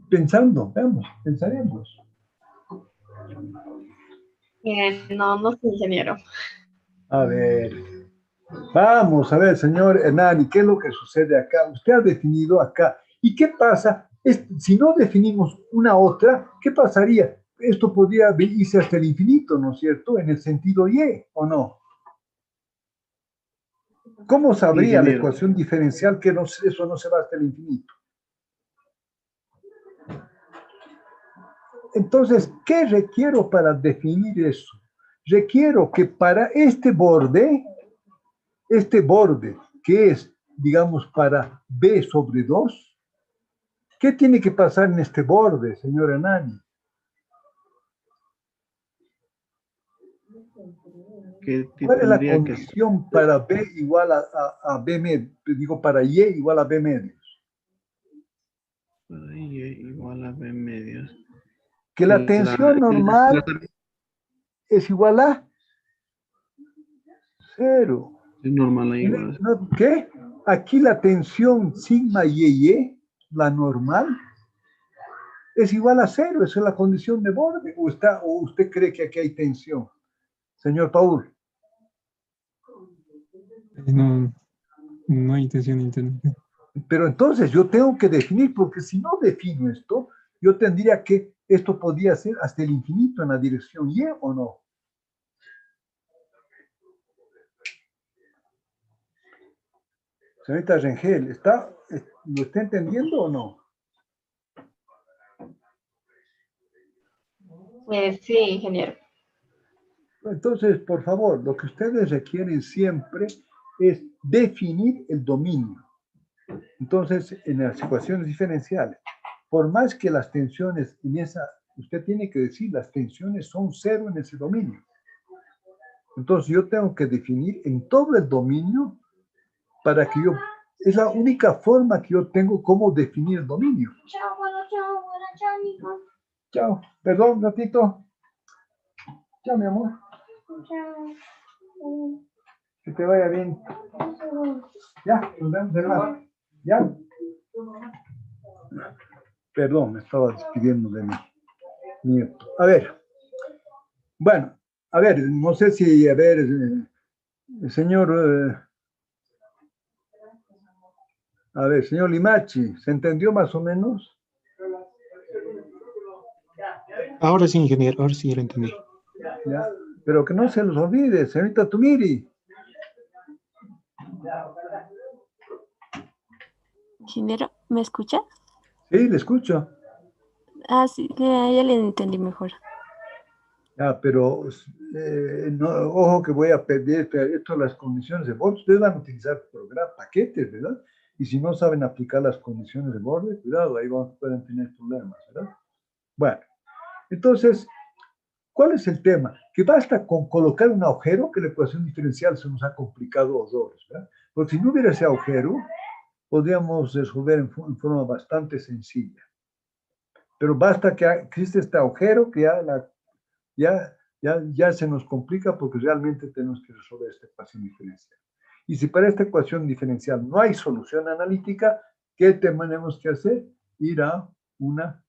pensando, vamos, pensaremos. No sé, ingeniero. A ver, vamos a ver, señor Hernani, ¿qué es lo que sucede acá? Usted ha definido acá. ¿Y qué pasa? Si no definimos una otra, ¿qué pasaría? Esto podría irse hasta el infinito, ¿no es cierto? En el sentido Y, ¿o no? ¿Cómo sabría la ecuación diferencial que eso no se va hasta el infinito? Entonces, ¿qué requiero para definir eso? requiero que para este borde que es, digamos, para B sobre 2, ¿qué tiene que pasar en este borde, señora Nani? ¿Cuál es la condición para B igual a B medio? Digo, para Y igual a B medios. Para Y igual a B medios. Que la tensión normal es igual a 0. Es normal ahí igual. ¿Qué? Aquí la tensión sigma y, la normal, es igual a 0. Esa es la condición de borde. ¿O usted cree que aquí hay tensión? Señor Paul. No hay tensión interna. Pero entonces yo tengo que definir, porque si no defino esto, yo tendría que, esto podría ser hasta el infinito en la dirección Y, ¿o no? Señorita Rengel, ¿lo está entendiendo o no? Sí, ingeniero. Entonces, por favor, lo que ustedes requieren siempre es definir el dominio. Entonces, en las ecuaciones diferenciales, por más que las tensiones en esa, usted tiene que decir, las tensiones son 0 en ese dominio. Entonces, yo tengo que definir en todo el dominio para que yo, es la única forma que yo tengo como definir el dominio. Chao, bueno, chao, amigos. Chao, perdón, gatito. Chao, mi amor. Chao. Que te vaya bien. Ya, nos vemos de nuevo. ¿Ya? Perdón, me estaba despidiendo de mi nieto. A ver. Bueno, a ver, no sé si, a ver, señor, a ver, señor Limachi, ¿se entendió más o menos? Ahora sí, ingeniero, ahora sí ya lo entendí. Ya, pero que no se los olvide, señorita Tumiri. Ingeniero, ¿me escucha? Sí, le escucho. Ah, sí, ya le entendí mejor. Ya, pero no, ojo que voy a pedir esto las condiciones de borde. Ustedes van a utilizar programa, paquetes, ¿verdad? Y si no saben aplicar las condiciones de borde, cuidado, ahí pueden tener problemas, ¿verdad? Bueno, entonces, ¿cuál es el tema? Que basta con colocar un agujero que la ecuación diferencial se nos ha complicado horrores, ¿verdad? Porque si no hubiera ese agujero, podríamos resolver en forma bastante sencilla. Pero basta que existe este agujero que ya se nos complica porque realmente tenemos que resolver esta ecuación diferencial. Y si para esta ecuación diferencial no hay solución analítica, ¿qué tenemos que hacer? Ir a una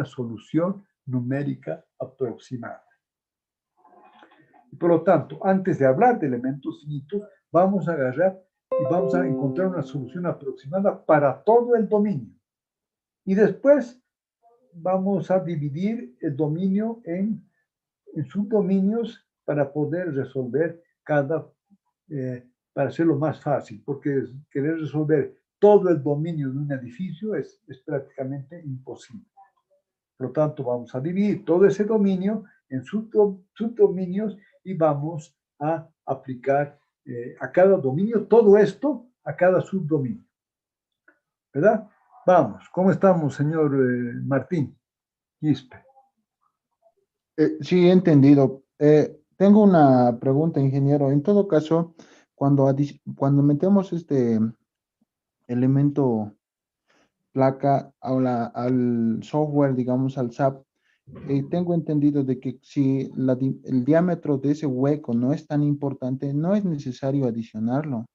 solución numérica aproximada. Y por lo tanto, antes de hablar de elementos finitos, vamos a agarrar y vamos a encontrar una solución aproximada para todo el dominio. Y después vamos a dividir el dominio en subdominios para poder resolver para hacerlo más fácil, porque querer resolver todo el dominio de un edificio es prácticamente imposible. Por lo tanto, vamos a dividir todo ese dominio en subdominios y vamos a aplicar a cada dominio todo esto a cada subdominio. ¿Verdad? Vamos, ¿cómo estamos, señor Martín Quispe? Sí, he entendido. Tengo una pregunta, ingeniero. En todo caso, cuando metemos este elemento placa al software, digamos, al SAP, tengo entendido de que si el diámetro de ese hueco no es tan importante, no es necesario adicionarlo.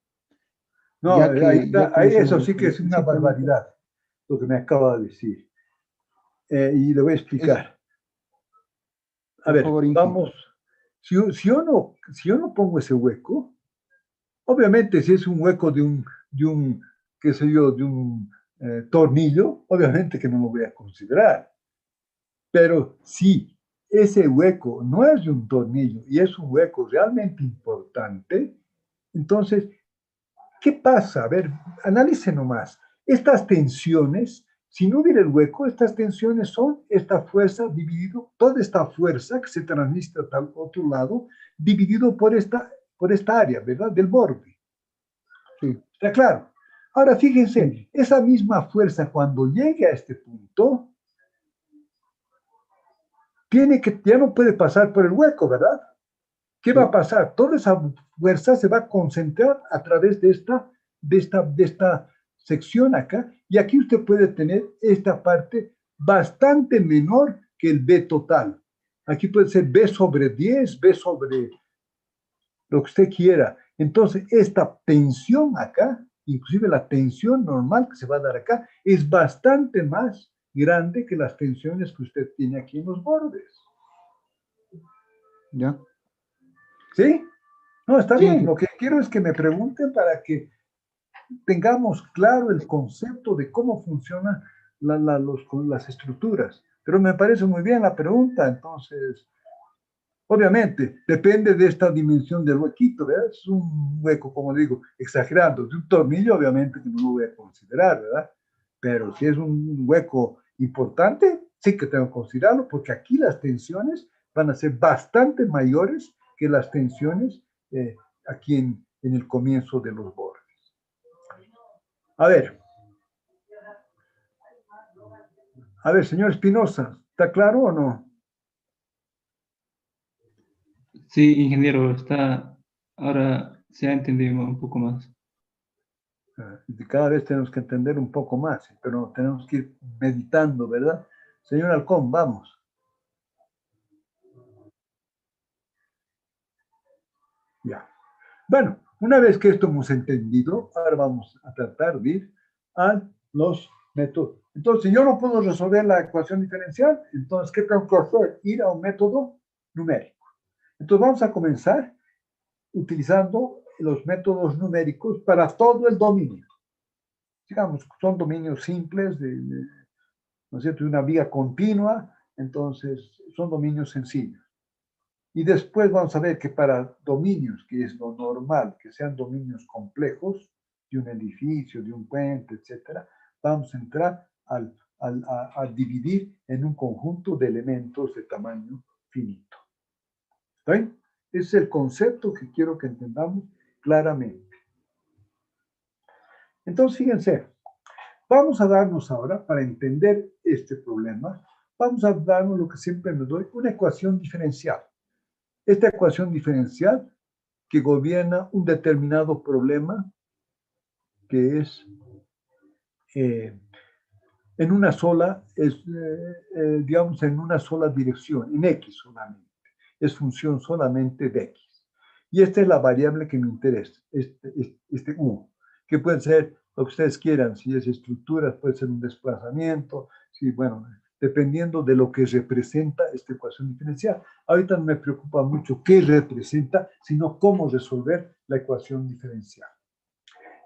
No, eso sí que es una barbaridad, lo que me acaba de decir. Y le voy a explicar. A ver, vamos, si yo no pongo ese hueco, obviamente si es un hueco de un qué sé yo, de un tornillo, obviamente que no lo voy a considerar. Pero si ese hueco no es de un tornillo y es un hueco realmente importante, entonces, ¿qué pasa? A ver, analice nomás. Estas tensiones Si no hubiera el hueco, estas tensiones son esta fuerza dividido, toda esta fuerza que se transmite al otro lado, dividido por esta área, ¿verdad? Del borde. Sí. ¿Está claro? Ahora fíjense, esa misma fuerza cuando llegue a este punto, ya no puede pasar por el hueco, ¿verdad? ¿Qué va a pasar? Toda esa fuerza se va a concentrar a través de esta sección acá, y aquí usted puede tener esta parte bastante menor que el B total. Aquí puede ser B sobre 10, B sobre lo que usted quiera. Entonces, esta tensión acá, inclusive la tensión normal que se va a dar acá, es bastante más grande que las tensiones que usted tiene aquí en los bordes. ¿Ya? ¿Sí? No, está Sí. bien. Lo que quiero es que me pregunten para que tengamos claro el concepto de cómo funcionan las estructuras. Pero me parece muy bien la pregunta, entonces, obviamente, depende de esta dimensión del huequito, ¿verdad? Es un hueco, como digo, exagerando. De un tornillo, obviamente, que no lo voy a considerar, ¿verdad? Pero si es un hueco importante, sí que tengo que considerarlo, porque aquí las tensiones van a ser bastante mayores que las tensiones aquí en el comienzo de los bordes. A ver, señor Espinosa, ¿está claro o no? Sí, ingeniero, ahora se ha entendido un poco más. Cada vez tenemos que entender un poco más, pero tenemos que ir meditando, ¿verdad? Señor Halcón, vamos. Ya. Bueno, una vez que esto hemos entendido, ahora vamos a tratar de ir a los métodos. Entonces, yo no puedo resolver la ecuación diferencial, entonces, ¿qué tengo que hacer? Ir a un método numérico. Entonces, vamos a comenzar utilizando los métodos numéricos para todo el dominio. Digamos, son dominios simples, ¿no es cierto?, de una vía continua, entonces son dominios sencillos. Y después vamos a ver que para dominios, que es lo normal, que sean dominios complejos, de un edificio, de un puente, etcétera, vamos a entrar a dividir en un conjunto de elementos de tamaño finito. ¿Está bien? Ese es el concepto que quiero que entendamos claramente. Entonces, fíjense, vamos a darnos ahora, para entender este problema, vamos a darnos lo que siempre me doy, una ecuación diferencial. Esta ecuación diferencial que gobierna un determinado problema que es en una sola, digamos, en una sola dirección, en X solamente. Es función solamente de X. Y esta es la variable que me interesa, este U, que puede ser lo que ustedes quieran, si es estructuras, puede ser un desplazamiento, si, bueno, dependiendo de lo que representa esta ecuación diferencial. Ahorita no me preocupa mucho qué representa, sino cómo resolver la ecuación diferencial.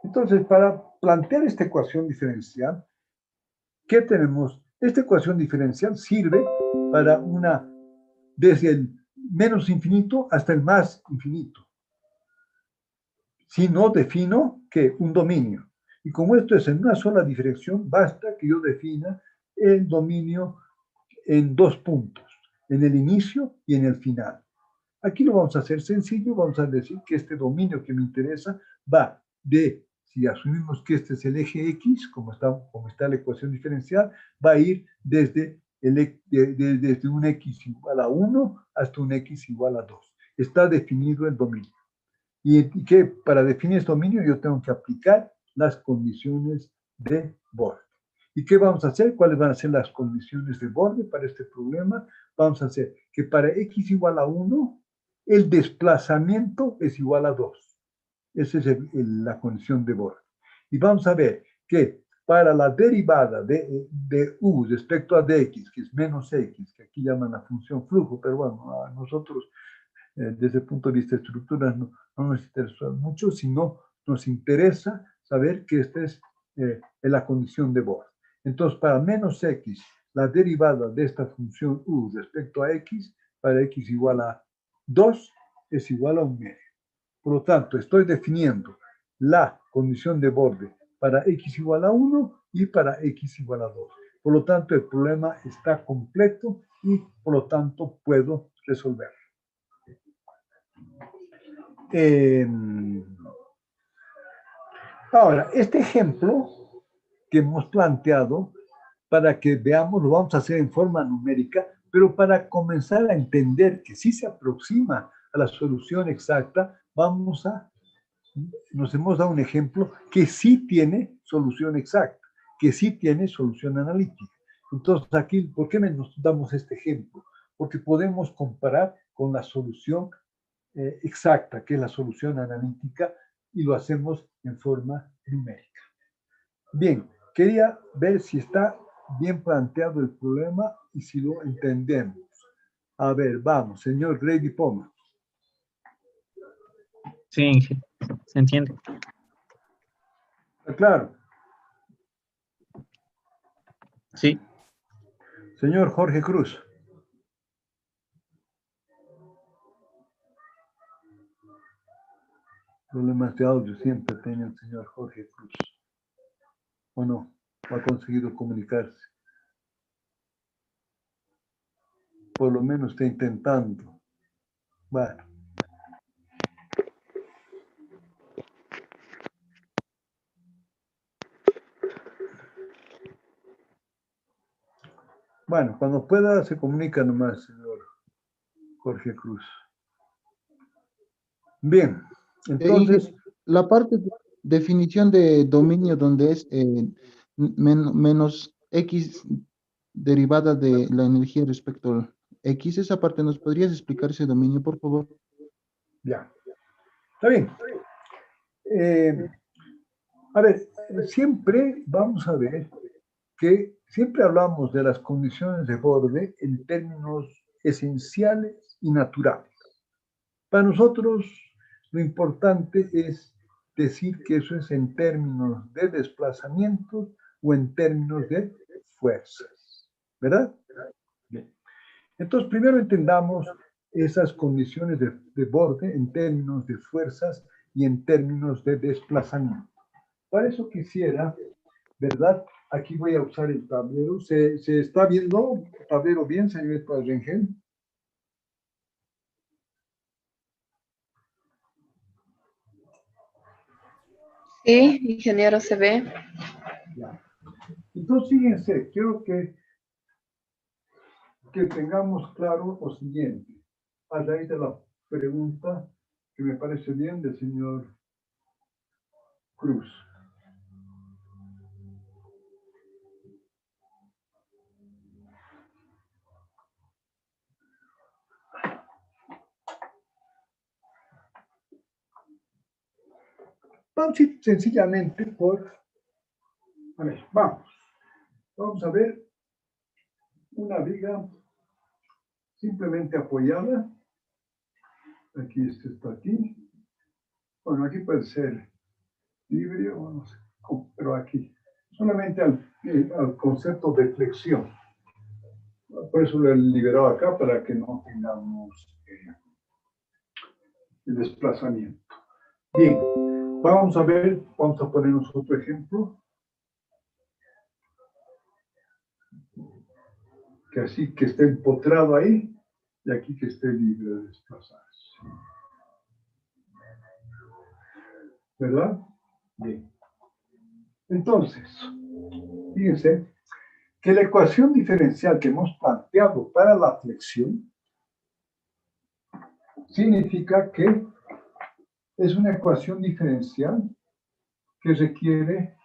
Entonces, para plantear esta ecuación diferencial, ¿qué tenemos? Esta ecuación diferencial sirve para desde el menos infinito hasta el más infinito. Si no defino que un dominio. Y como esto es en una sola dirección, basta que yo defina el dominio en dos puntos, en el inicio y en el final. Aquí lo vamos a hacer sencillo, vamos a decir que este dominio que me interesa va de, si asumimos que este es el eje X, como está la ecuación diferencial, va a ir desde un X igual a 1 hasta un X igual a 2. Está definido el dominio. Y que para definir este dominio yo tengo que aplicar las condiciones de borde. ¿Y qué vamos a hacer? ¿Cuáles van a ser las condiciones de borde para este problema? Vamos a hacer que para X igual a 1, el desplazamiento es igual a 2. Esa es la condición de borde. Y vamos a ver que para la derivada de U respecto a dx, que es menos x, que aquí llaman la función flujo, pero bueno, a nosotros desde el punto de vista de estructuras no nos interesa mucho, sino nos interesa saber que esta es la condición de borde. Entonces, para menos x, la derivada de esta función u respecto a x, para x igual a 2, es igual a 1/2. Por lo tanto, estoy definiendo la condición de borde para x igual a 1 y para x igual a 2. Por lo tanto, el problema está completo y por lo tanto puedo resolverlo. Ahora, este ejemplo que hemos planteado, para que veamos, lo vamos a hacer en forma numérica, pero para comenzar a entender que sí se aproxima a la solución exacta, nos hemos dado un ejemplo que sí tiene solución exacta, que sí tiene solución analítica. Entonces aquí, ¿por qué nos damos este ejemplo? Porque podemos comparar con la solución exacta, que es la solución analítica, y lo hacemos en forma numérica. Bien, quería ver si está bien planteado el problema y si lo entendemos. A ver, vamos, señor Grady Poma. Sí, se entiende. ¿Está claro? Sí. Señor Jorge Cruz. Problemas de audio siempre tiene el señor Jorge Cruz. ¿O no? ¿O ha conseguido comunicarse? Por lo menos está intentando. Bueno. Bueno, cuando pueda se comunica nomás, señor Jorge Cruz. Bien, entonces... La parte de definición de dominio donde es menos X derivada de la energía respecto al X, esa parte, ¿nos podrías explicar ese dominio, por favor? Ya, está bien. A ver, siempre vamos a ver que siempre hablamos de las condiciones de borde en términos esenciales y naturales. Para nosotros, lo importante es decir que eso es en términos de desplazamientos o en términos de fuerzas, ¿verdad? Bien. Entonces, primero entendamos esas condiciones de borde en términos de fuerzas y en términos de desplazamiento. Para eso quisiera, ¿verdad? Aquí voy a usar el tablero. ¿Se está viendo el tablero bien, señorita Rengel? Sí, ingeniero, se ve. Ya. Entonces, fíjense, quiero que tengamos claro lo siguiente, a raíz de la pregunta que me parece bien del señor Cruz. Vamos sencillamente por... A ver, vamos a ver una viga simplemente apoyada. Aquí está aquí. Bueno, aquí puede ser libre o no sé, pero aquí. Solamente al concepto de flexión. Por eso lo he liberado acá para que no tengamos el desplazamiento. Bien, vamos a ver, vamos a ponernos otro ejemplo. Que así que esté empotrado ahí y aquí que esté libre de desplazarse. ¿Verdad? Bien. Entonces, fíjense que la ecuación diferencial que hemos planteado para la flexión significa que es una ecuación diferencial que requiere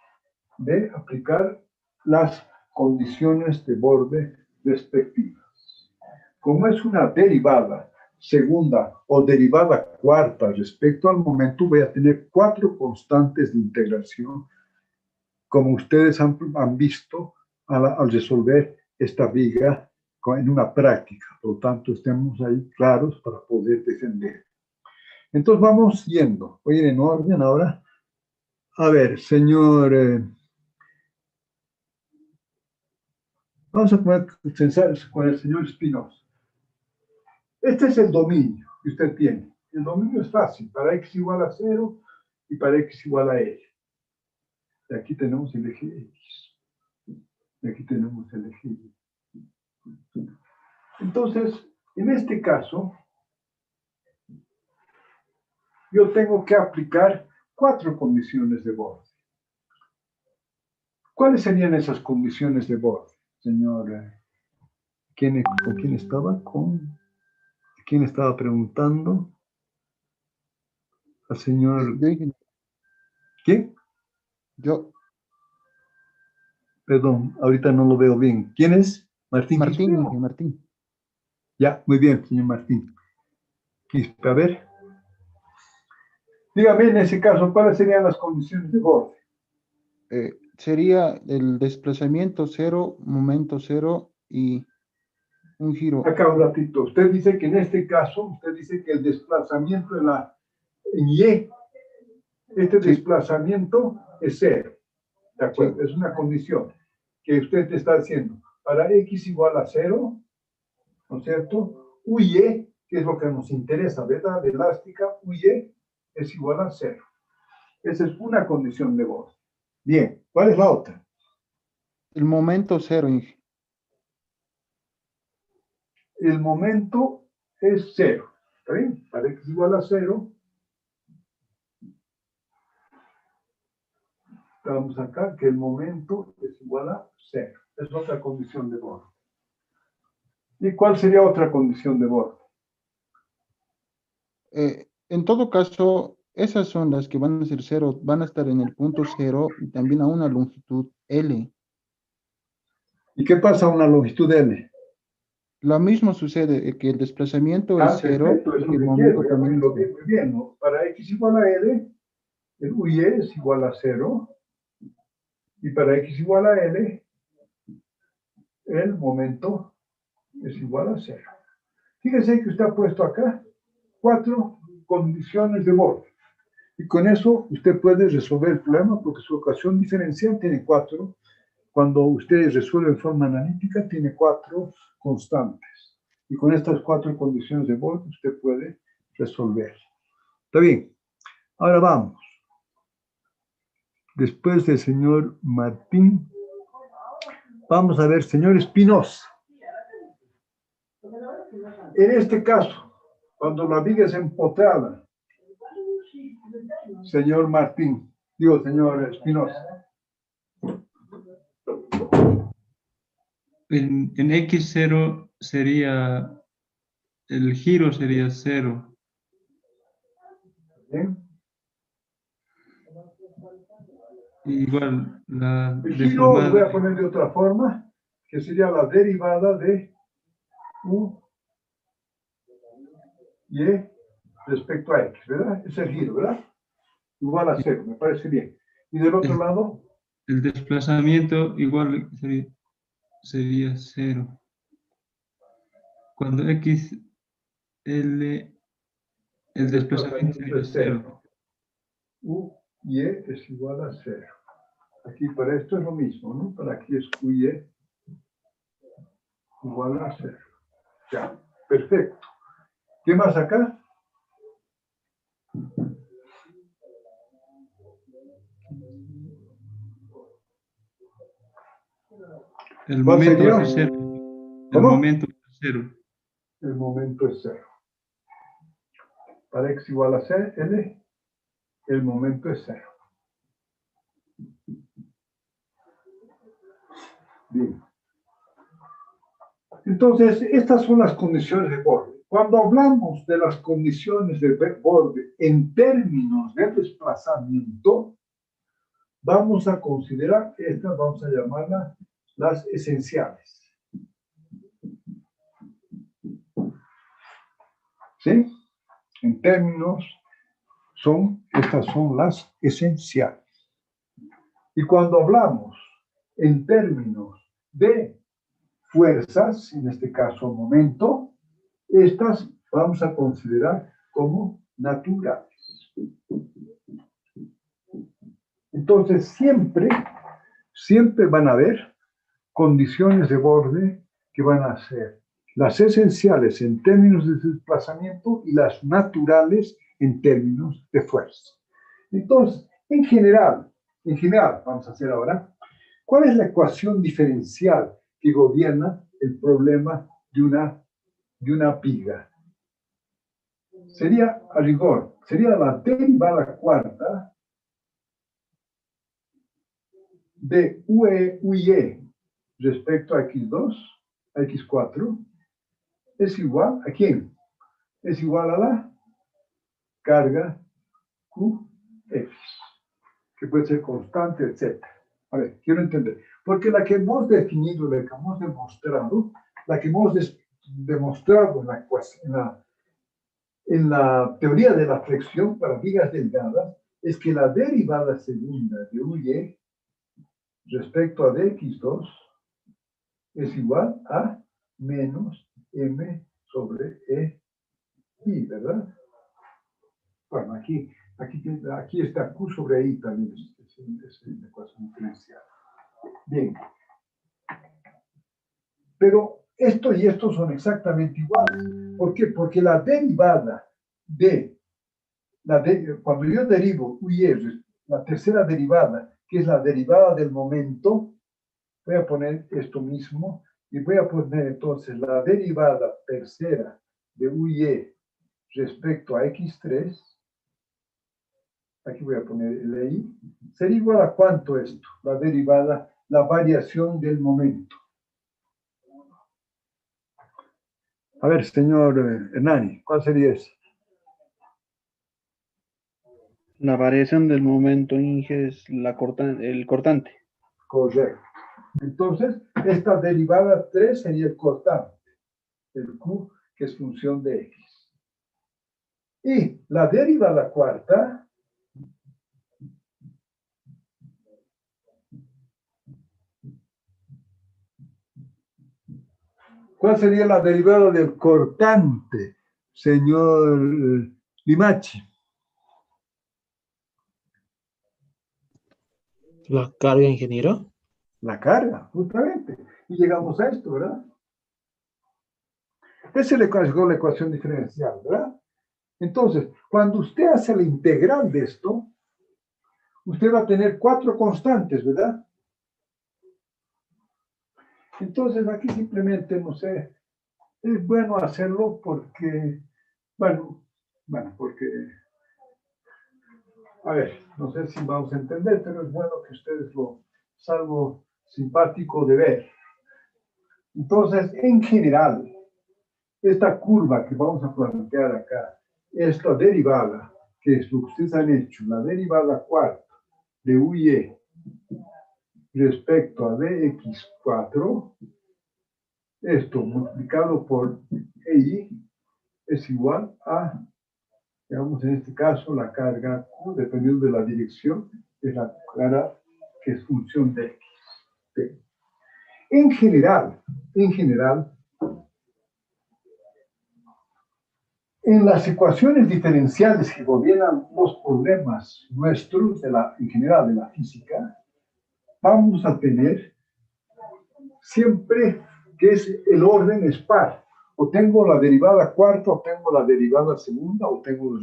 de aplicar las condiciones de borde respectivas. Como es una derivada segunda o derivada cuarta respecto al momento, voy a tener 4 constantes de integración, como ustedes han visto al resolver esta viga en una práctica. Por lo tanto, estemos ahí claros para poder defender. Entonces, vamos yendo. Voy a ir en orden ahora. A ver, señor... vamos a pensar con el señor Espinosa. Este es el dominio que usted tiene. El dominio es fácil, para x igual a 0 y para x igual a l. Y aquí tenemos el eje x. Aquí tenemos el eje Y. Entonces, en este caso, yo tengo que aplicar 4 condiciones de borde. ¿Cuáles serían esas condiciones de borde, señor? ¿Con quién estaba? ¿Quién estaba preguntando? Al señor... ¿Quién? Yo. Perdón, ahorita no lo veo bien. ¿Quién es? Martín. Martín. Ya, muy bien, señor Martín. Quispe, a ver. Dígame en ese caso, ¿cuáles serían las condiciones de borde? Sería el desplazamiento 0, momento 0 y un giro. Acá un ratito. Usted dice que en este caso, usted dice que el desplazamiento en Y, este desplazamiento es 0. ¿De acuerdo? Sí. Es una condición que usted está haciendo. Para X igual a 0, ¿no es cierto? UY, que es lo que nos interesa, ¿verdad? De elástica, UY es igual a 0. Esa es una condición de borde. Bien, ¿cuál es la otra? El momento 0, Inge. El momento es 0. ¿Está bien? Para X igual a 0. Estamos acá, que el momento es igual a 0. Es otra condición de borde. ¿Y cuál sería otra condición de borde? En todo caso, esas son las que van a ser 0, van a estar en el punto 0 y también a una longitud L. ¿Y qué pasa a una longitud L? Lo mismo sucede, que el desplazamiento es 0 perfecto, y el momento también es 0. Muy bien, ¿no? Para X igual a L, el UY es igual a 0. Y para X igual a L, el momento es igual a 0. Fíjese que usted ha puesto acá 4 condiciones de borde. Y con eso usted puede resolver el problema porque su ecuación diferencial tiene 4. Cuando usted resuelve en forma analítica, tiene 4 constantes. Y con estas 4 condiciones de borde usted puede resolver. ¿Está bien? Ahora vamos. Después del señor Martín, vamos a ver, señor Espinosa. En este caso, cuando la viga es empotrada, señor Martín, señor Espinosa. En X0 sería, el giro sería 0. ¿Bien? Igual, la el giro lo voy a deformada. poner de otra forma, que sería la derivada de U y respecto a X, ¿verdad? Es el giro, ¿verdad? Igual a 0, me parece bien. Y del otro lado, el desplazamiento igual sería 0. Cuando X, el desplazamiento sería 0. U y E es igual a 0. Aquí para esto es lo mismo, ¿no? Para aquí es U y E igual a 0. Ya, perfecto. ¿Qué más acá? El momento es 0. El momento es 0. El momento es 0. Para X igual a L, el momento es 0. Bien. Entonces, estas son las condiciones de borde. Cuando hablamos de las condiciones de borde en términos de desplazamiento, vamos a considerar estas, vamos a llamarlas las esenciales. ¿Sí? En términos, estas son las esenciales. Y cuando hablamos en términos de fuerzas, en este caso momento, estas vamos a considerar como naturales. Entonces, siempre van a haber condiciones de borde que van a ser las esenciales en términos de desplazamiento y las naturales en términos de fuerza. Entonces, en general, vamos a hacer ahora, ¿Cuál es la ecuación diferencial que gobierna el problema de una viga? Sería, a rigor, sería la derivada cuarta de UE respecto a X2, a X4, es igual a ¿quién? Es igual a la carga QX, que puede ser constante, etc. A ver, quiero entender. Porque la que hemos definido, la que hemos demostrado, en la teoría de la flexión para vigas delgadas, es que la derivada segunda de UE respecto a dx2 es igual a menos m sobre i, ¿verdad? Bueno, aquí está q sobre i también, es la ecuación diferencial. Bien. Pero esto y esto son exactamente iguales. ¿Por qué? Porque la derivada cuando yo derivo UY, la tercera derivada, que es la derivada del momento, voy a poner esto mismo y voy a poner entonces la derivada tercera de UY respecto a X3, aquí voy a poner el I, sería igual a ¿cuánto esto? La derivada, la variación del momento. A ver, señor Hernani, ¿cuál sería eso? La variación del momento, Inge, es el cortante. Correcto. Entonces, esta derivada 3 sería el cortante, el Q, que es función de X. Y la derivada cuarta, ¿cuál sería la derivada del cortante, señor Limachi? La carga, ingeniero. La carga, justamente. Y llegamos a esto, ¿verdad? Esa es la ecuación diferencial, ¿verdad? Entonces, cuando usted hace la integral de esto, usted va a tener 4 constantes, ¿verdad? Entonces, aquí simplemente, no sé, es bueno hacerlo porque, porque, a ver, no sé si vamos a entender, pero es bueno que ustedes es algo simpático de ver. Entonces, en general, esta curva que vamos a plantear acá, esta derivada, que es lo que ustedes han hecho, la derivada cuarta de UY respecto a dx4, esto multiplicado por EI es igual a, digamos en este caso, la carga Q, dependiendo de la dirección, es la carga que es función de X. ¿Sí? En general, en las ecuaciones diferenciales que gobiernan los problemas nuestros, en general de la física, vamos a tener siempre que el orden es par. O tengo la derivada cuarta, o tengo la derivada segunda, o tengo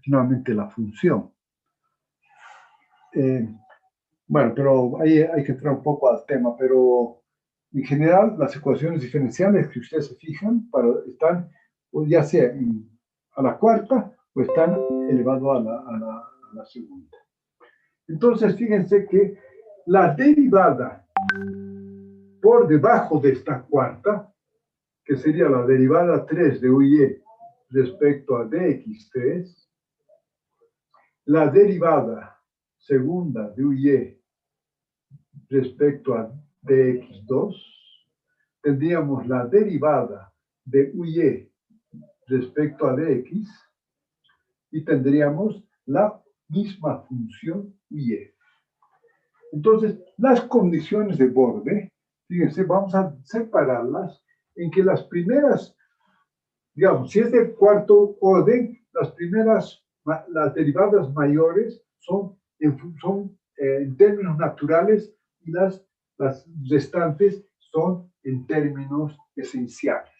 finalmente la función. Bueno, pero ahí hay que entrar un poco al tema, pero en general las ecuaciones diferenciales que ustedes se fijan están ya sea a la cuarta o están elevados a la segunda. Entonces, fíjense que la derivada por debajo de esta cuarta, que sería la derivada 3 de UY respecto a dx3, la derivada segunda de UY respecto a dx2, tendríamos la derivada de UY respecto a dx y tendríamos la misma función UY. Entonces, las condiciones de borde, fíjense, vamos a separarlas en que las primeras, digamos, si es del cuarto orden, las derivadas mayores son en términos naturales y las restantes son en términos esenciales.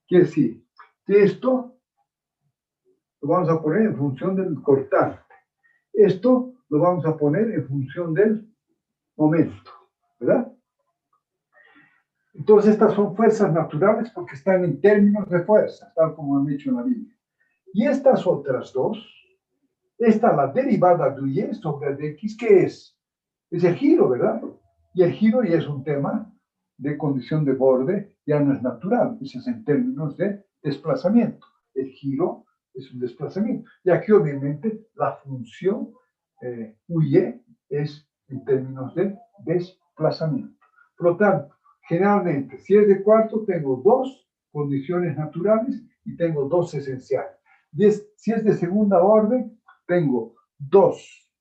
Quiere decir que esto lo vamos a poner en función del cortante. Esto lo vamos a poner en función del momento. ¿verdad? Entonces estas son fuerzas naturales porque están en términos de fuerza, tal como han dicho en la Biblia. Y estas otras dos, esta la derivada de y sobre dx, ¿qué es? Es el giro, ¿verdad? Y el giro ya es un tema de condición de borde, ya no es natural, eso es en términos de desplazamiento. El giro es un desplazamiento. Y aquí obviamente la función uy es en términos de desplazamiento. Por lo tanto, generalmente, si es de cuarto, tengo dos condiciones naturales y tengo dos esenciales. Si es de segunda orden, tengo dos,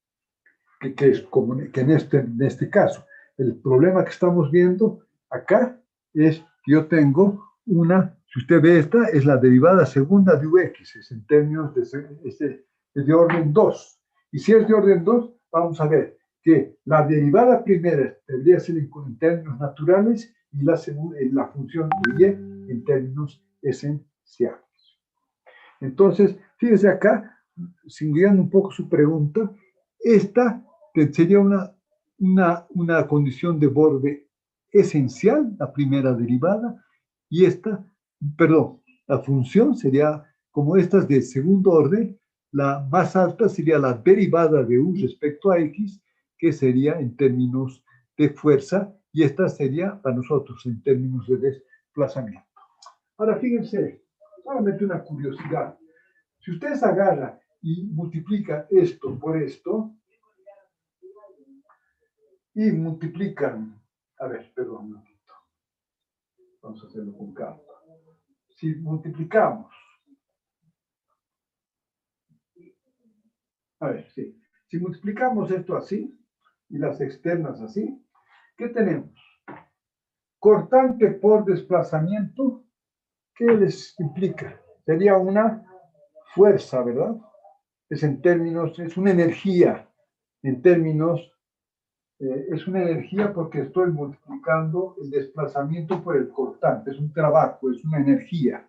que es como que en este caso. El problema que estamos viendo acá es que yo tengo una, si usted ve esta, es la derivada segunda de ux, es en términos de orden 2. Y si es de orden 2, vamos a ver que la derivada primera debería ser en términos naturales y la función y en términos esenciales. Entonces, fíjese acá, siguiendo un poco su pregunta, esta sería una condición de borde esencial, la primera derivada, y esta, perdón, la función sería, como estas de segundo orden, la más alta sería la derivada de u respecto a x, que sería en términos de fuerza, y esta sería para nosotros en términos de desplazamiento. Ahora, fíjense, solamente una curiosidad. Si ustedes agarran y multiplican esto por esto, y multiplican, a ver, perdón un poquito, vamos a hacerlo con calma. Si multiplicamos, a ver, sí, si multiplicamos esto así, y las externas así, ¿qué tenemos? Cortante por desplazamiento, ¿qué les implica? Sería una fuerza, ¿verdad? Es en términos, es una energía, en términos, es una energía porque estoy multiplicando el desplazamiento por el cortante, es un trabajo, es una energía,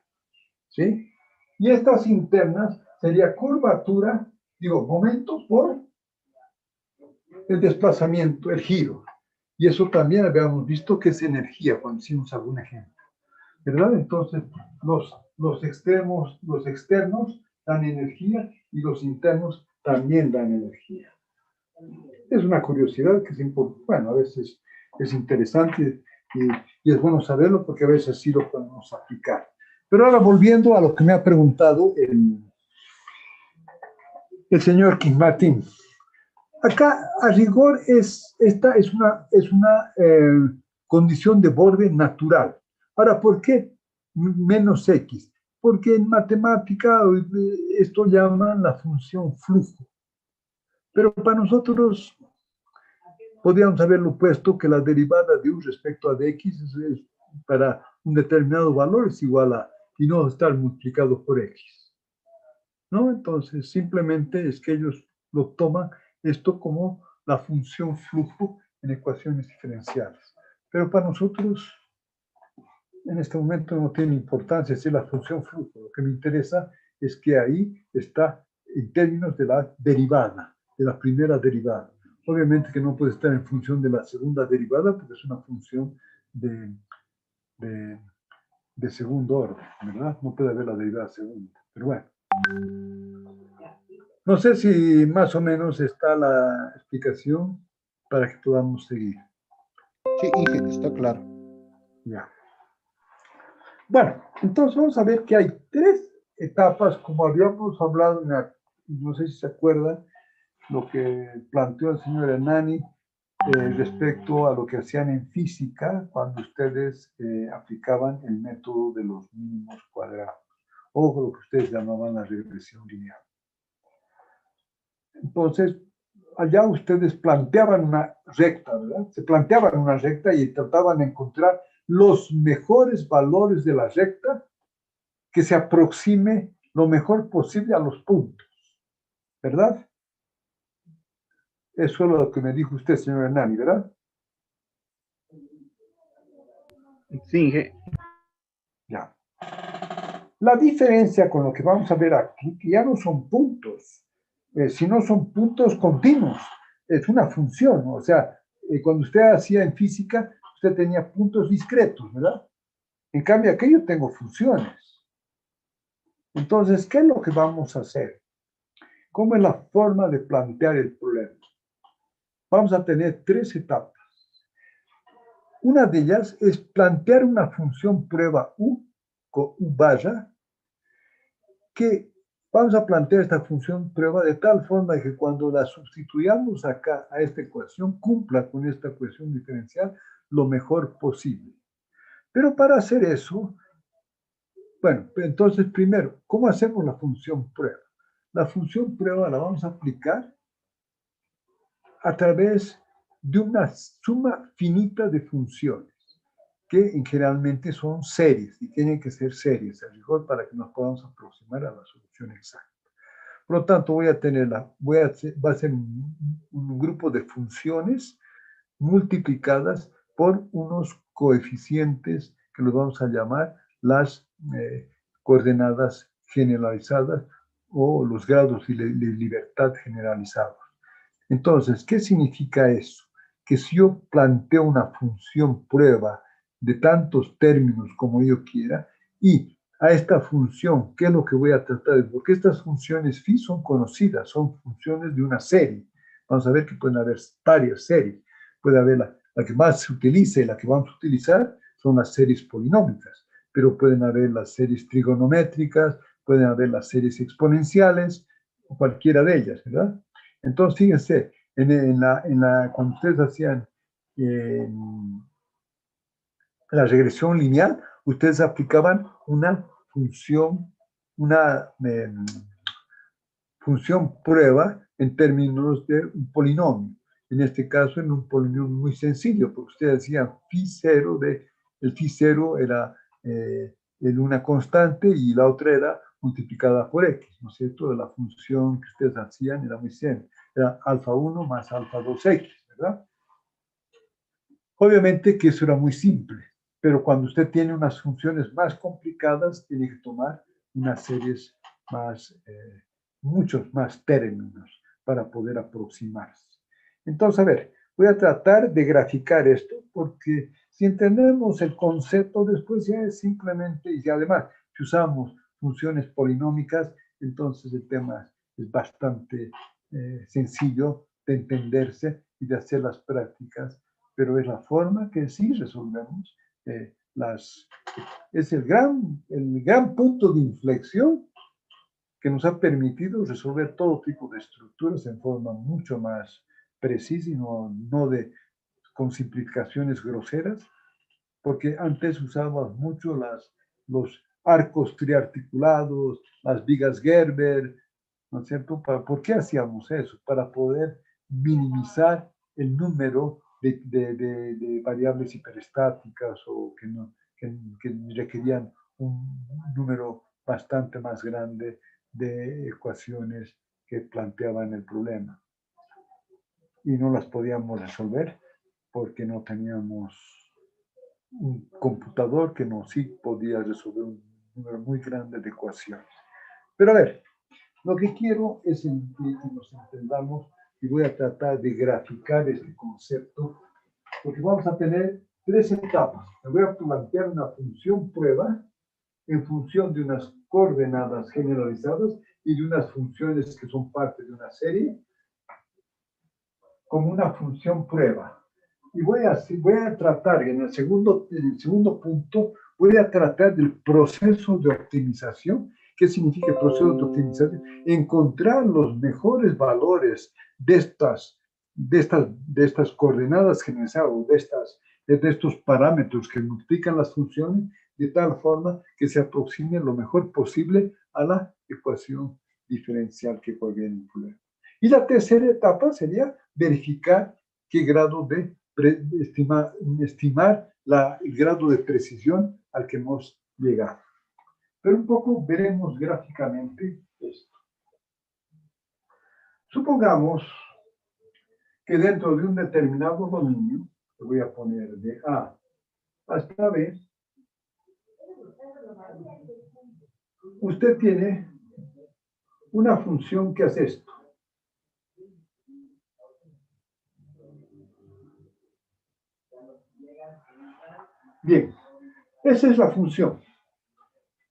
¿sí? Y estas internas sería curvatura, digo, momento por el desplazamiento, el giro. Y eso también habíamos visto que es energía cuando hicimos algún ejemplo, ¿verdad? Entonces, los externos dan energía y los internos también dan energía. Es una curiosidad que es importante, bueno, a veces es interesante y es bueno saberlo porque a veces sí lo podemos aplicar. Pero ahora volviendo a lo que me ha preguntado el señor King Martín. Acá, a rigor, esta es una condición de borde natural. Ahora, ¿por qué menos x? Porque en matemática esto llaman la función flujo. Pero para nosotros podríamos haberlo puesto que la derivada de u respecto a dx es para un determinado valor es igual a, y no estar multiplicado por x. ¿No? Entonces, simplemente es que ellos lo toman esto como la función flujo en ecuaciones diferenciales. Pero para nosotros, en este momento no tiene importancia si es la función flujo. Lo que me interesa es que ahí está en términos de la derivada, de la primera derivada. Obviamente que no puede estar en función de la segunda derivada porque es una función de segundo orden, ¿verdad? No puede haber la derivada segunda. Pero bueno. No sé si más o menos está la explicación para que podamos seguir. Sí, Inge, está claro. Ya. Bueno, entonces vamos a ver que hay tres etapas, como habíamos hablado, no sé si se acuerdan, lo que planteó el señor Hernani respecto a lo que hacían en física cuando ustedes aplicaban el método de los mínimos cuadrados, o lo que ustedes llamaban la regresión lineal. Entonces, allá ustedes planteaban una recta, ¿verdad? Se planteaban una recta y trataban de encontrar los mejores valores de la recta que se aproxime lo mejor posible a los puntos, ¿verdad? Eso es lo que me dijo usted, señor Hernani, ¿verdad? Sí, ya. La diferencia con lo que vamos a ver aquí, que ya no son puntos, sino son puntos continuos, es una función, o sea, cuando usted hacía en física, usted tenía puntos discretos, ¿verdad? En cambio, aquí yo tengo funciones. Entonces, ¿qué es lo que vamos a hacer? ¿Cómo es la forma de plantear el problema? Vamos a tener 3 etapas. Una de ellas es plantear una función prueba U con U barra, que vamos a plantear esta función prueba de tal forma que cuando la sustituyamos acá a esta ecuación, cumpla con esta ecuación diferencial lo mejor posible. Pero para hacer eso, bueno, entonces primero, ¿cómo hacemos la función prueba? La función prueba la vamos a aplicar a través de una suma finita de funciones, que generalmente son series, y tienen que ser series, a rigor, para que nos podamos aproximar a la solución exacta. Por lo tanto, va a ser un grupo de funciones multiplicadas por unos coeficientes que los vamos a llamar las coordenadas generalizadas o los grados de libertad generalizados. Entonces, ¿qué significa eso? Que si yo planteo una función prueba de tantos términos como yo quiera, y a esta función, ¿qué es lo que voy a tratar? Porque estas funciones phi son conocidas, son funciones de una serie. Vamos a ver que pueden haber varias series. Puede haber la que más se utiliza y la que vamos a utilizar son las series polinómicas, pero pueden haber las series trigonométricas, pueden haber las series exponenciales, o cualquiera de ellas, ¿verdad? Entonces, fíjense, cuando ustedes hacían la regresión lineal, ustedes aplicaban una función prueba en términos de un polinomio. En este caso, en un polinomio muy sencillo, porque ustedes decían phi 0, el phi 0 era en una constante y la otra era multiplicada por x, ¿no es cierto? La función que ustedes hacían era muy simple, era alfa 1 más alfa 2x, ¿verdad? Obviamente que eso era muy simple, pero cuando usted tiene unas funciones más complicadas, tiene que tomar unas series más, muchos más términos para poder aproximarse. Entonces, a ver, voy a tratar de graficar esto, porque si entendemos el concepto, después ya es simplemente, y además, si usamos funciones polinómicas, entonces el tema es bastante sencillo de entenderse y de hacer las prácticas, pero es la forma que sí resolvemos es el gran punto de inflexión que nos ha permitido resolver todo tipo de estructuras en forma mucho más precisa y no con simplificaciones groseras, porque antes usábamos mucho los arcos triarticulados, las vigas Gerber, ¿no es cierto? ¿Por qué hacíamos eso? Para poder minimizar el número de variables hiperestáticas o que requerían un número bastante más grande de ecuaciones que planteaban el problema. Y no las podíamos resolver porque no teníamos un computador que no sí podía resolver un número muy grande de ecuaciones. Pero a ver, lo que quiero es que nos entendamos y voy a tratar de graficar este concepto, porque vamos a tener 3 etapas. Me voy a plantear una función prueba en función de unas coordenadas generalizadas y de unas funciones que son parte de una serie, como una función prueba. Y voy a tratar, en el segundo punto, voy a tratar del proceso de optimización. ¿Qué significa el proceso de optimización? Encontrar los mejores valores de estas coordenadas generalizadas o de estos parámetros que multiplican las funciones de tal forma que se aproxime lo mejor posible a la ecuación diferencial que proviene del problema. Y la tercera etapa sería verificar qué grado de estimar el grado de precisión al que hemos llegado. Pero un poco veremos gráficamente esto. Supongamos que dentro de un determinado dominio, le voy a poner de A hasta B, usted tiene una función que hace esto. Bien, esa es la función.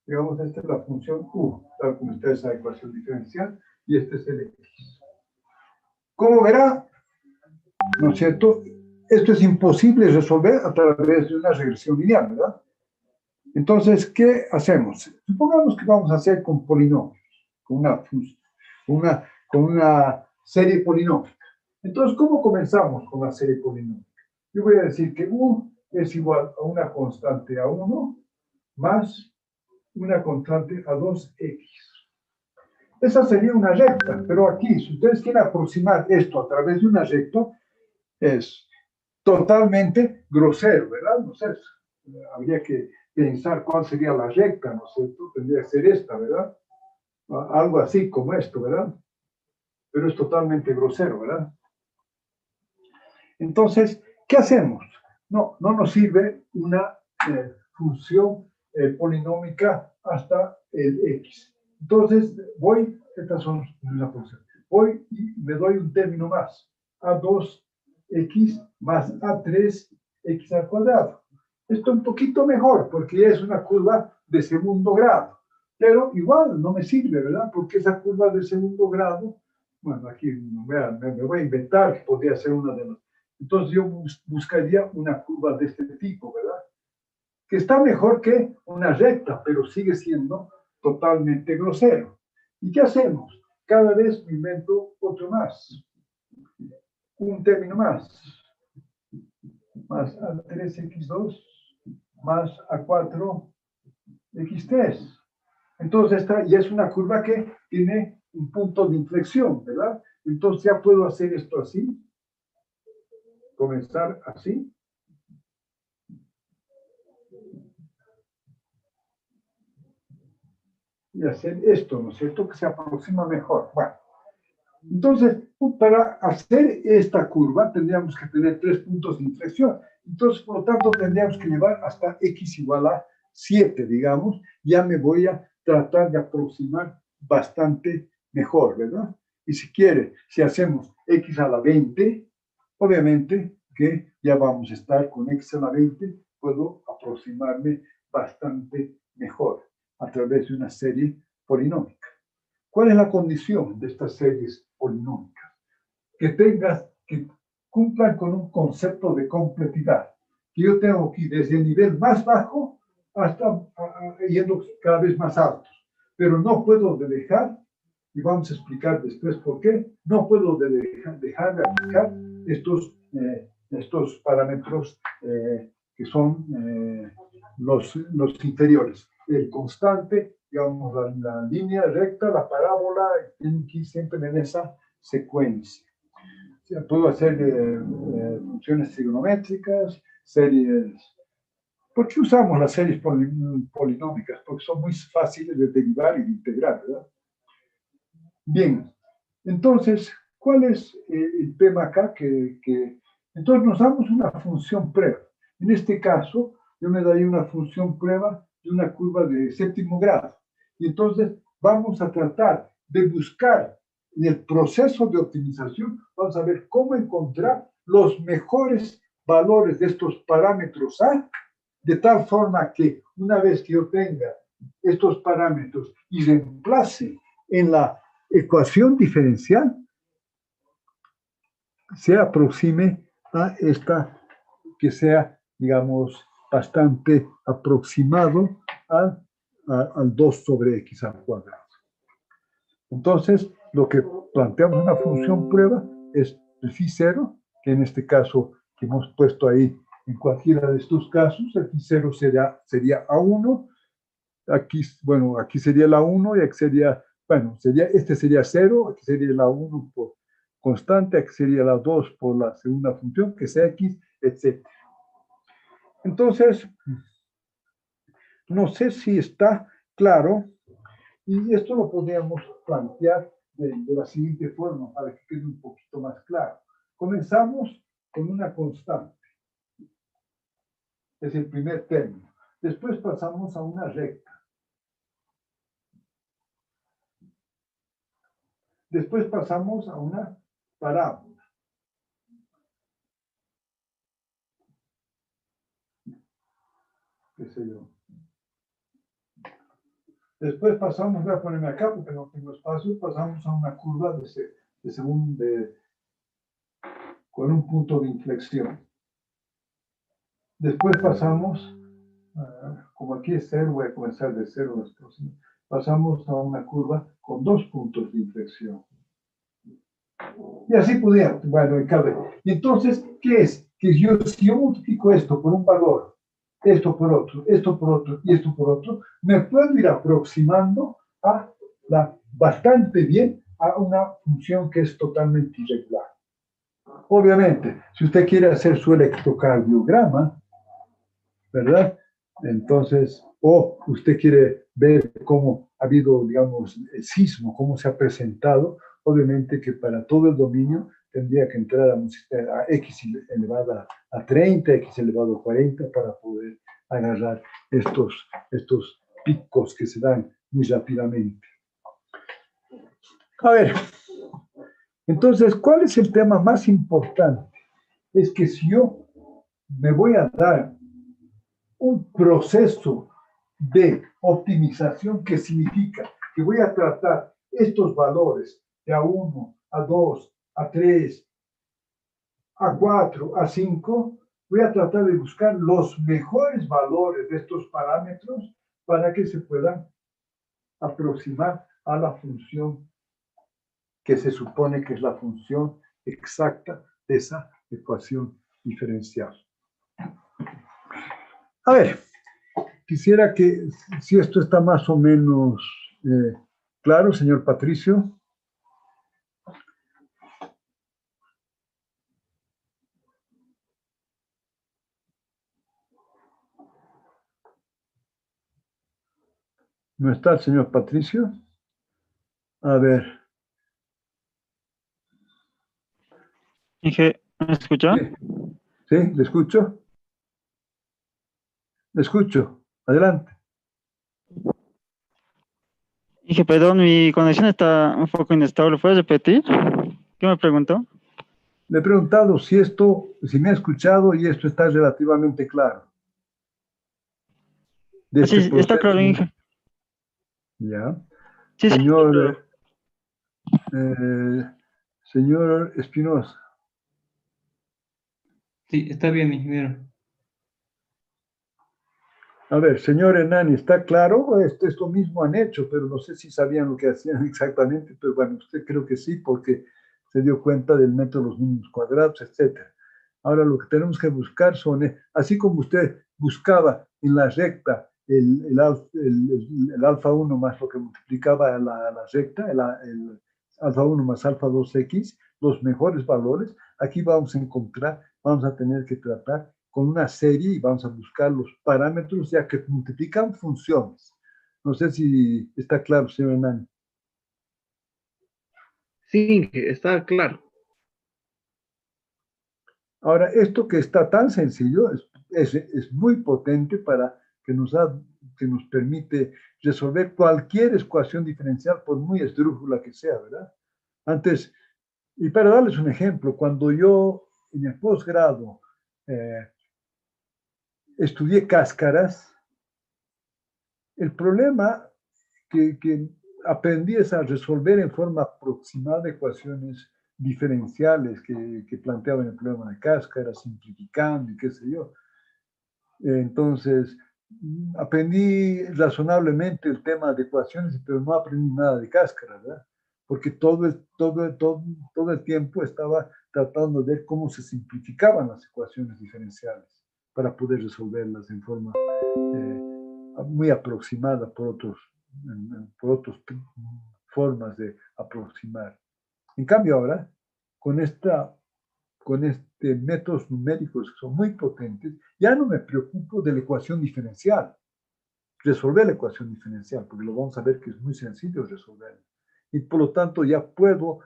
Digamos, esta es la función U, tal como está esa ecuación diferencial, y este es el X. Como verá, ¿no es cierto? Esto es imposible resolver a través de una regresión lineal, ¿verdad? Entonces, ¿qué hacemos? Supongamos que vamos a hacer con polinomios, con una serie polinómica. Entonces, ¿cómo comenzamos con la serie polinómica? Yo voy a decir que U es igual a una constante A1 más una constante A2X. Esa sería una recta, pero aquí, si ustedes quieren aproximar esto a través de una recta, es totalmente grosero, ¿verdad? No sé, habría que pensar cuál sería la recta, ¿no es cierto? Tendría que ser esta, ¿verdad? Algo así como esto, ¿verdad? Pero es totalmente grosero, ¿verdad? Entonces, ¿qué hacemos? No nos sirve una función polinómica hasta el X. Entonces, estas son las funciones. Voy y me doy un término más, A2X más A3X al cuadrado. Esto es un poquito mejor, porque es una curva de segundo grado. Pero igual no me sirve, ¿verdad? Porque esa curva de segundo grado, bueno, aquí me voy a inventar que podría ser una de las. Entonces yo buscaría una curva de este tipo, ¿verdad? Que está mejor que una recta, pero sigue siendo totalmente grosero. ¿Y qué hacemos? Cada vez me invento otro más. Un término más. Más A3X2 más A4X3. Entonces y es una curva que tiene un punto de inflexión, ¿verdad? Entonces ya puedo hacer esto así. Comenzar así. Y hacer esto, ¿no es cierto? Que se aproxima mejor. Bueno, entonces, para hacer esta curva tendríamos que tener 3 puntos de inflexión. Entonces, por lo tanto, tendríamos que llevar hasta x igual a 7, digamos. Ya me voy a tratar de aproximar bastante mejor, ¿verdad? Y si quiere, si hacemos x a la 20, obviamente que ya vamos a estar con x a la 20, puedo aproximarme bastante mejor a través de una serie polinómica. ¿Cuál es la condición de estas series polinómicas? Que cumplan con un concepto de completidad. Que yo tengo aquí desde el nivel más bajo hasta yendo cada vez más altos. Pero no puedo dejar, y vamos a explicar después por qué, no puedo dejar de aplicar estos parámetros que son los inferiores. El constante, digamos, la línea recta, la parábola, tienen que ir siempre en esa secuencia. O sea, puedo hacer funciones trigonométricas, series. ¿Por qué usamos las series polinómicas? Porque son muy fáciles de derivar y de integrar, ¿verdad? Bien, entonces, ¿cuál es el tema acá? Entonces nos damos una función prueba. En este caso, yo me daría una función prueba de una curva de séptimo grado. Y entonces vamos a tratar de buscar en el proceso de optimización, vamos a ver cómo encontrar los mejores valores de estos parámetros A, de tal forma que una vez que yo tenga estos parámetros y reemplace en la ecuación diferencial, se aproxime a esta, que sea, digamos, bastante aproximado al 2 sobre x al cuadrado. Entonces, lo que planteamos en una función prueba es el phi 0, que en este caso que hemos puesto ahí, en cualquiera de estos casos, el phi 0 sería A1, aquí, bueno, aquí sería la 1 y aquí sería, bueno, este sería 0, aquí sería la 1 por constante, aquí sería la 2 por la segunda función, que es x, etc. Entonces, no sé si está claro, y esto lo podríamos plantear de la siguiente forma, para que quede un poquito más claro. Comenzamos con una constante, es el primer término. Después pasamos a una recta. Después pasamos a una parábola. sé yo. Después pasamos, voy a ponerme acá porque no tengo espacio, pasamos a una curva con un punto de inflexión. Después pasamos, como aquí es cero, voy a comenzar de cero las próximas. Pasamos a una curva con 2 puntos de inflexión. Y así pudiera, bueno, y entonces, ¿qué es? Que si yo multiplico esto por un valor, esto por otro, esto por otro y esto por otro, me puedo ir aproximando bastante bien a una función que es totalmente irregular. Obviamente, si usted quiere hacer su electrocardiograma, ¿verdad? Entonces, o usted quiere ver cómo ha habido, digamos, el sismo, cómo se ha presentado, obviamente que para todo el dominio tendría que entrar a un sistema a x elevado a 30, x elevado a 40 para poder agarrar estos picos que se dan muy rápidamente. A ver, entonces, ¿cuál es el tema más importante? Es que si yo me voy a dar un proceso de optimización que significa que voy a tratar estos valores de A1, A2, A3, A4, A5, voy a tratar de buscar los mejores valores de estos parámetros para que se puedan aproximar a la función que se supone que es la función exacta de esa ecuación diferencial. A ver, quisiera que, si esto está más o menos claro, señor Patricio. ¿No está el señor Patricio? A ver. Inge, ¿me escucha? Sí, le escucho. Le escucho. Adelante. Inge, perdón, mi conexión está un poco inestable. ¿Puedes repetir? ¿Qué me preguntó? Le he preguntado si me ha escuchado y esto está relativamente claro. Sí, está claro, Inge. Ya. Sí, señor, señor Espinosa. Sí, está bien, ingeniero. A ver, señor Hernani, ¿está claro? Esto mismo han hecho, pero no sé si sabían lo que hacían exactamente, pero bueno, usted creo que sí, porque se dio cuenta del método de los mínimos cuadrados, etc. Ahora lo que tenemos que buscar son, así como usted buscaba en la recta el alfa 1 más lo que multiplicaba la recta, el alfa 1 más alfa 2x, los mejores valores, aquí vamos a encontrar, vamos a tener que tratar con una serie y vamos a buscar los parámetros ya que multiplican funciones. No sé si está claro, señor Hernani. Sí, está claro. Ahora, esto que está tan sencillo es muy potente para que nos permite resolver cualquier ecuación diferencial, por muy esdrújula que sea, ¿verdad? Antes, y para darles un ejemplo, cuando yo en el posgrado estudié cáscaras, el problema que aprendí es a resolver en forma aproximada ecuaciones diferenciales que planteaban el problema de cáscaras, simplificando y qué sé yo. Entonces, aprendí razonablemente el tema de ecuaciones, pero no aprendí nada de cáscaras, ¿verdad? Porque todo el tiempo estaba tratando de ver cómo se simplificaban las ecuaciones diferenciales para poder resolverlas en forma muy aproximada por otras formas de aproximar. En cambio ahora, con métodos numéricos que son muy potentes, ya no me preocupo de la ecuación diferencial, resolver la ecuación diferencial, porque lo vamos a ver que es muy sencillo resolverla. Y por lo tanto ya puedo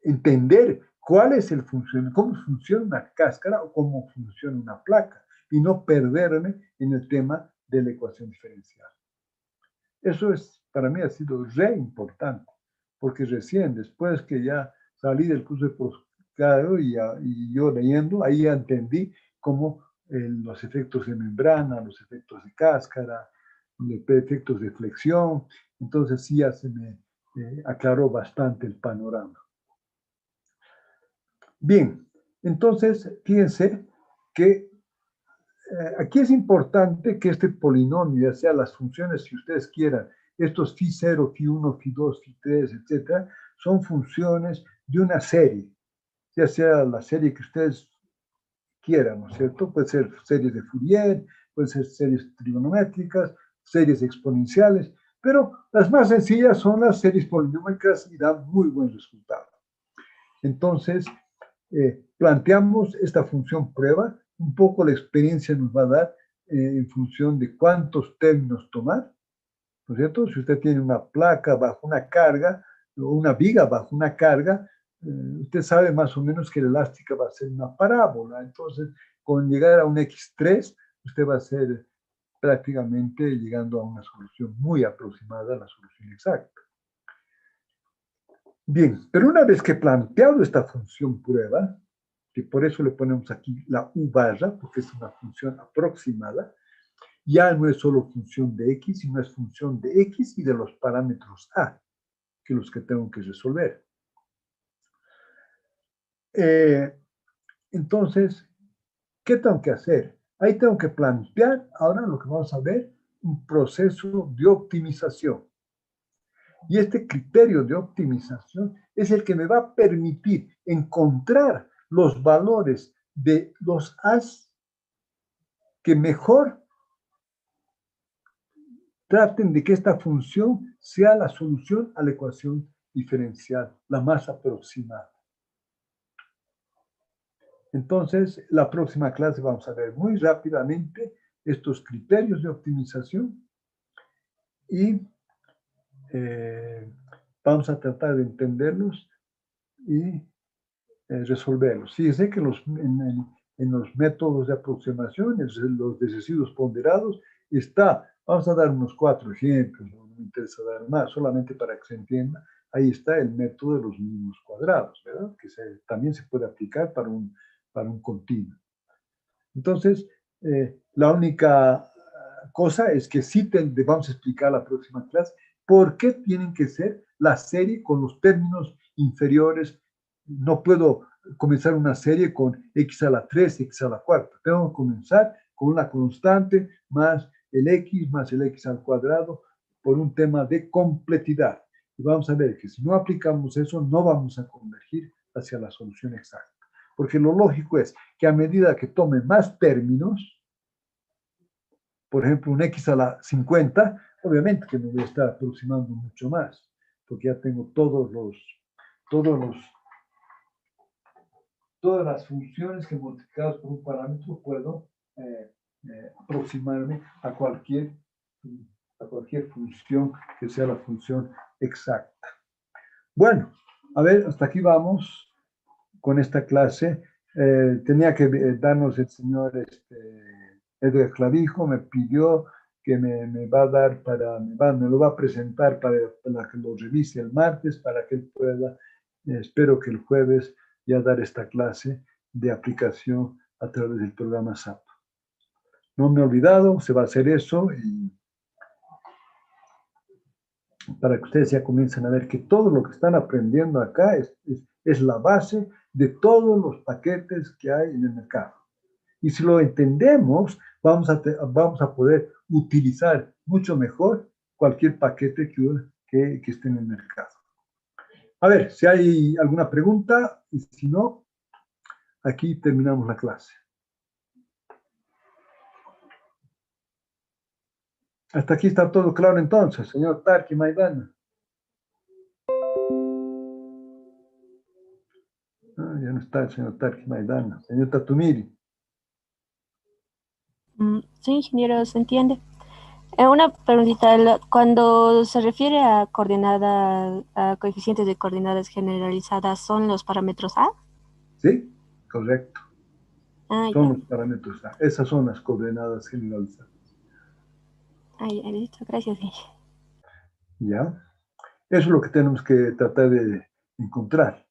entender cuál es cómo funciona una cáscara o cómo funciona una placa, y no perderme en el tema de la ecuación diferencial. Eso para mí ha sido re importante, porque recién, después que ya salí del curso de posgrado y yo leyendo, ahí ya entendí cómo los efectos de membrana, los efectos de cáscara, los efectos de flexión. Entonces sí ya se me aclaró bastante el panorama. Bien, entonces fíjense que aquí es importante que este polinomio, ya sea las funciones que ustedes quieran, estos φ0, φ1, φ2, φ3, etcétera, son funciones de una serie, ya sea la serie que ustedes quieran, ¿no es cierto? Puede ser series de Fourier, puede ser series trigonométricas, series exponenciales, pero las más sencillas son las series polinómicas y dan muy buen resultado. Entonces, planteamos esta función prueba, un poco la experiencia nos va a dar en función de cuántos términos tomar, ¿no es cierto? Si usted tiene una placa bajo una carga o una viga bajo una carga, usted sabe más o menos que la elástica va a ser una parábola. Entonces, con llegar a un X3, usted va a ser prácticamente llegando a una solución muy aproximada a la solución exacta. Bien, pero una vez que he planteado esta función prueba, que por eso le ponemos aquí la U barra, porque es una función aproximada, ya no es solo función de X, sino es función de X y de los parámetros A, que los que tengo que resolver. Entonces, ¿qué tengo que hacer? Ahí tengo que plantear, ahora lo que vamos a ver, un proceso de optimización. Y este criterio de optimización es el que me va a permitir encontrar los valores de los A's que mejor traten de que esta función sea la solución a la ecuación diferencial, la más aproximada. Entonces, la próxima clase vamos a ver muy rápidamente estos criterios de optimización y vamos a tratar de entenderlos y resolverlos. Fíjense que en los métodos de aproximación, los de residuos ponderados, vamos a dar unos 4 ejemplos, no me interesa dar más, solamente para que se entienda. Ahí está el método de los mínimos cuadrados, ¿verdad? Que también se puede aplicar para un continuo. Entonces, la única cosa es que sí vamos a explicar la próxima clase por qué tienen que ser la serie con los términos inferiores. No puedo comenzar una serie con x a la 3, x a la cuarta. Tengo que comenzar con una constante más el x al cuadrado por un tema de completidad. Y vamos a ver que si no aplicamos eso, no vamos a convergir hacia la solución exacta. Porque lo lógico es que a medida que tome más términos, por ejemplo, un x a la 50, obviamente que me voy a estar aproximando mucho más, porque ya tengo todas las funciones que multiplicadas por un parámetro puedo aproximarme a cualquier función que sea la función exacta. Bueno, a ver, hasta aquí vamos con esta clase. Tenía que darnos el señor Edgar Clavijo, me pidió que me va a dar me lo va a presentar para que lo revise el martes, para que él pueda, espero que el jueves ya dar esta clase de aplicación a través del programa SAP. No me he olvidado, se va a hacer eso y para que ustedes ya comiencen a ver que todo lo que están aprendiendo acá es la base de todos los paquetes que hay en el mercado. Y si lo entendemos, vamos a poder utilizar mucho mejor cualquier paquete que esté en el mercado. A ver, si hay alguna pregunta, y si no, aquí terminamos la clase. Hasta aquí está todo claro entonces, señor Tarki Maidana. Ya no está el señor Tarki Maidana. Señor Tatumiri. Sí, ingeniero, se entiende. Una preguntita, cuando se refiere a coeficientes de coordenadas generalizadas, ¿son los parámetros A? Sí, correcto. Son Ya. los parámetros A. Esas son las coordenadas generalizadas. Listo, gracias. ¿Ya? Eso es lo que tenemos que tratar de encontrar.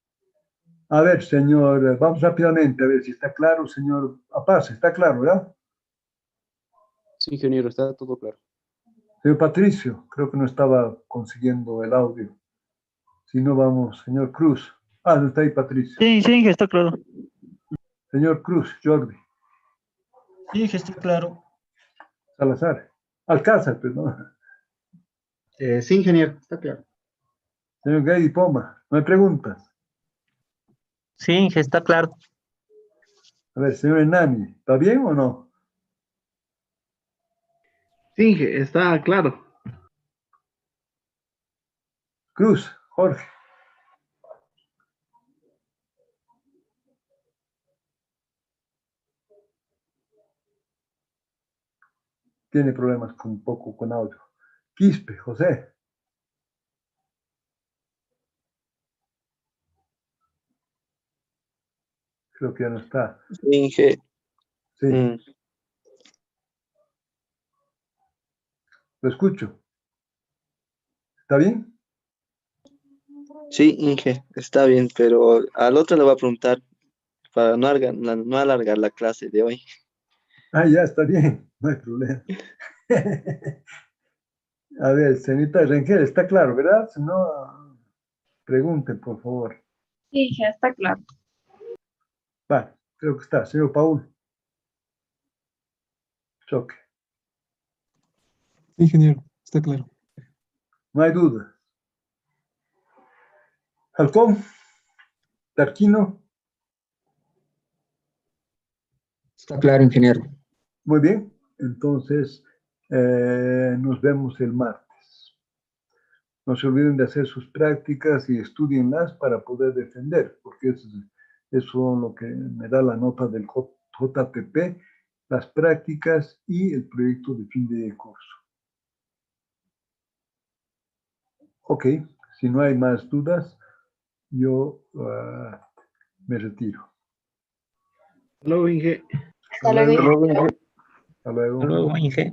A ver, señor, vamos rápidamente a ver si está claro, señor Apaz, está claro, ¿verdad? Sí, ingeniero, está todo claro. Señor Patricio, creo que no estaba consiguiendo el audio. Si no, vamos, señor Cruz. Ah, no está ahí Patricio. Sí, sí, Inge, está claro. Señor Cruz, Jordi, Sí, Inge, está claro. Salazar, Alcázar, perdón. Sí, ingeniero, está claro. Señor Gay Poma, no hay preguntas. Sí, Inge, está claro. A ver, señor Enani, ¿está bien o no? Sí, Inge, está claro. Cruz, Jorge. Tiene problemas con un poco con audio. Quispe, José. Creo que ya no está. Inge. Sí, lo escucho. ¿Está bien? Sí, Inge, está bien, pero al otro le voy a preguntar para no alargar la clase de hoy. Ah, ya está bien, no hay problema. A ver, señorita Rengel, está claro, ¿verdad? Si no, pregunten, por favor. Sí, ya está claro. Va, creo que está. Señor Paul. Choque. Ingeniero, está claro. No hay duda. Halcón, Tarquino. Está claro, ingeniero. Muy bien. Entonces, nos vemos el martes. No se olviden de hacer sus prácticas y estudienlas para poder defender, porque eso es lo que me da la nota del JTP, las prácticas y el proyecto de fin de curso. Ok, si no hay más dudas, yo me retiro. Hasta luego, Inge. Hasta luego. Hasta luego. Hasta luego, Inge.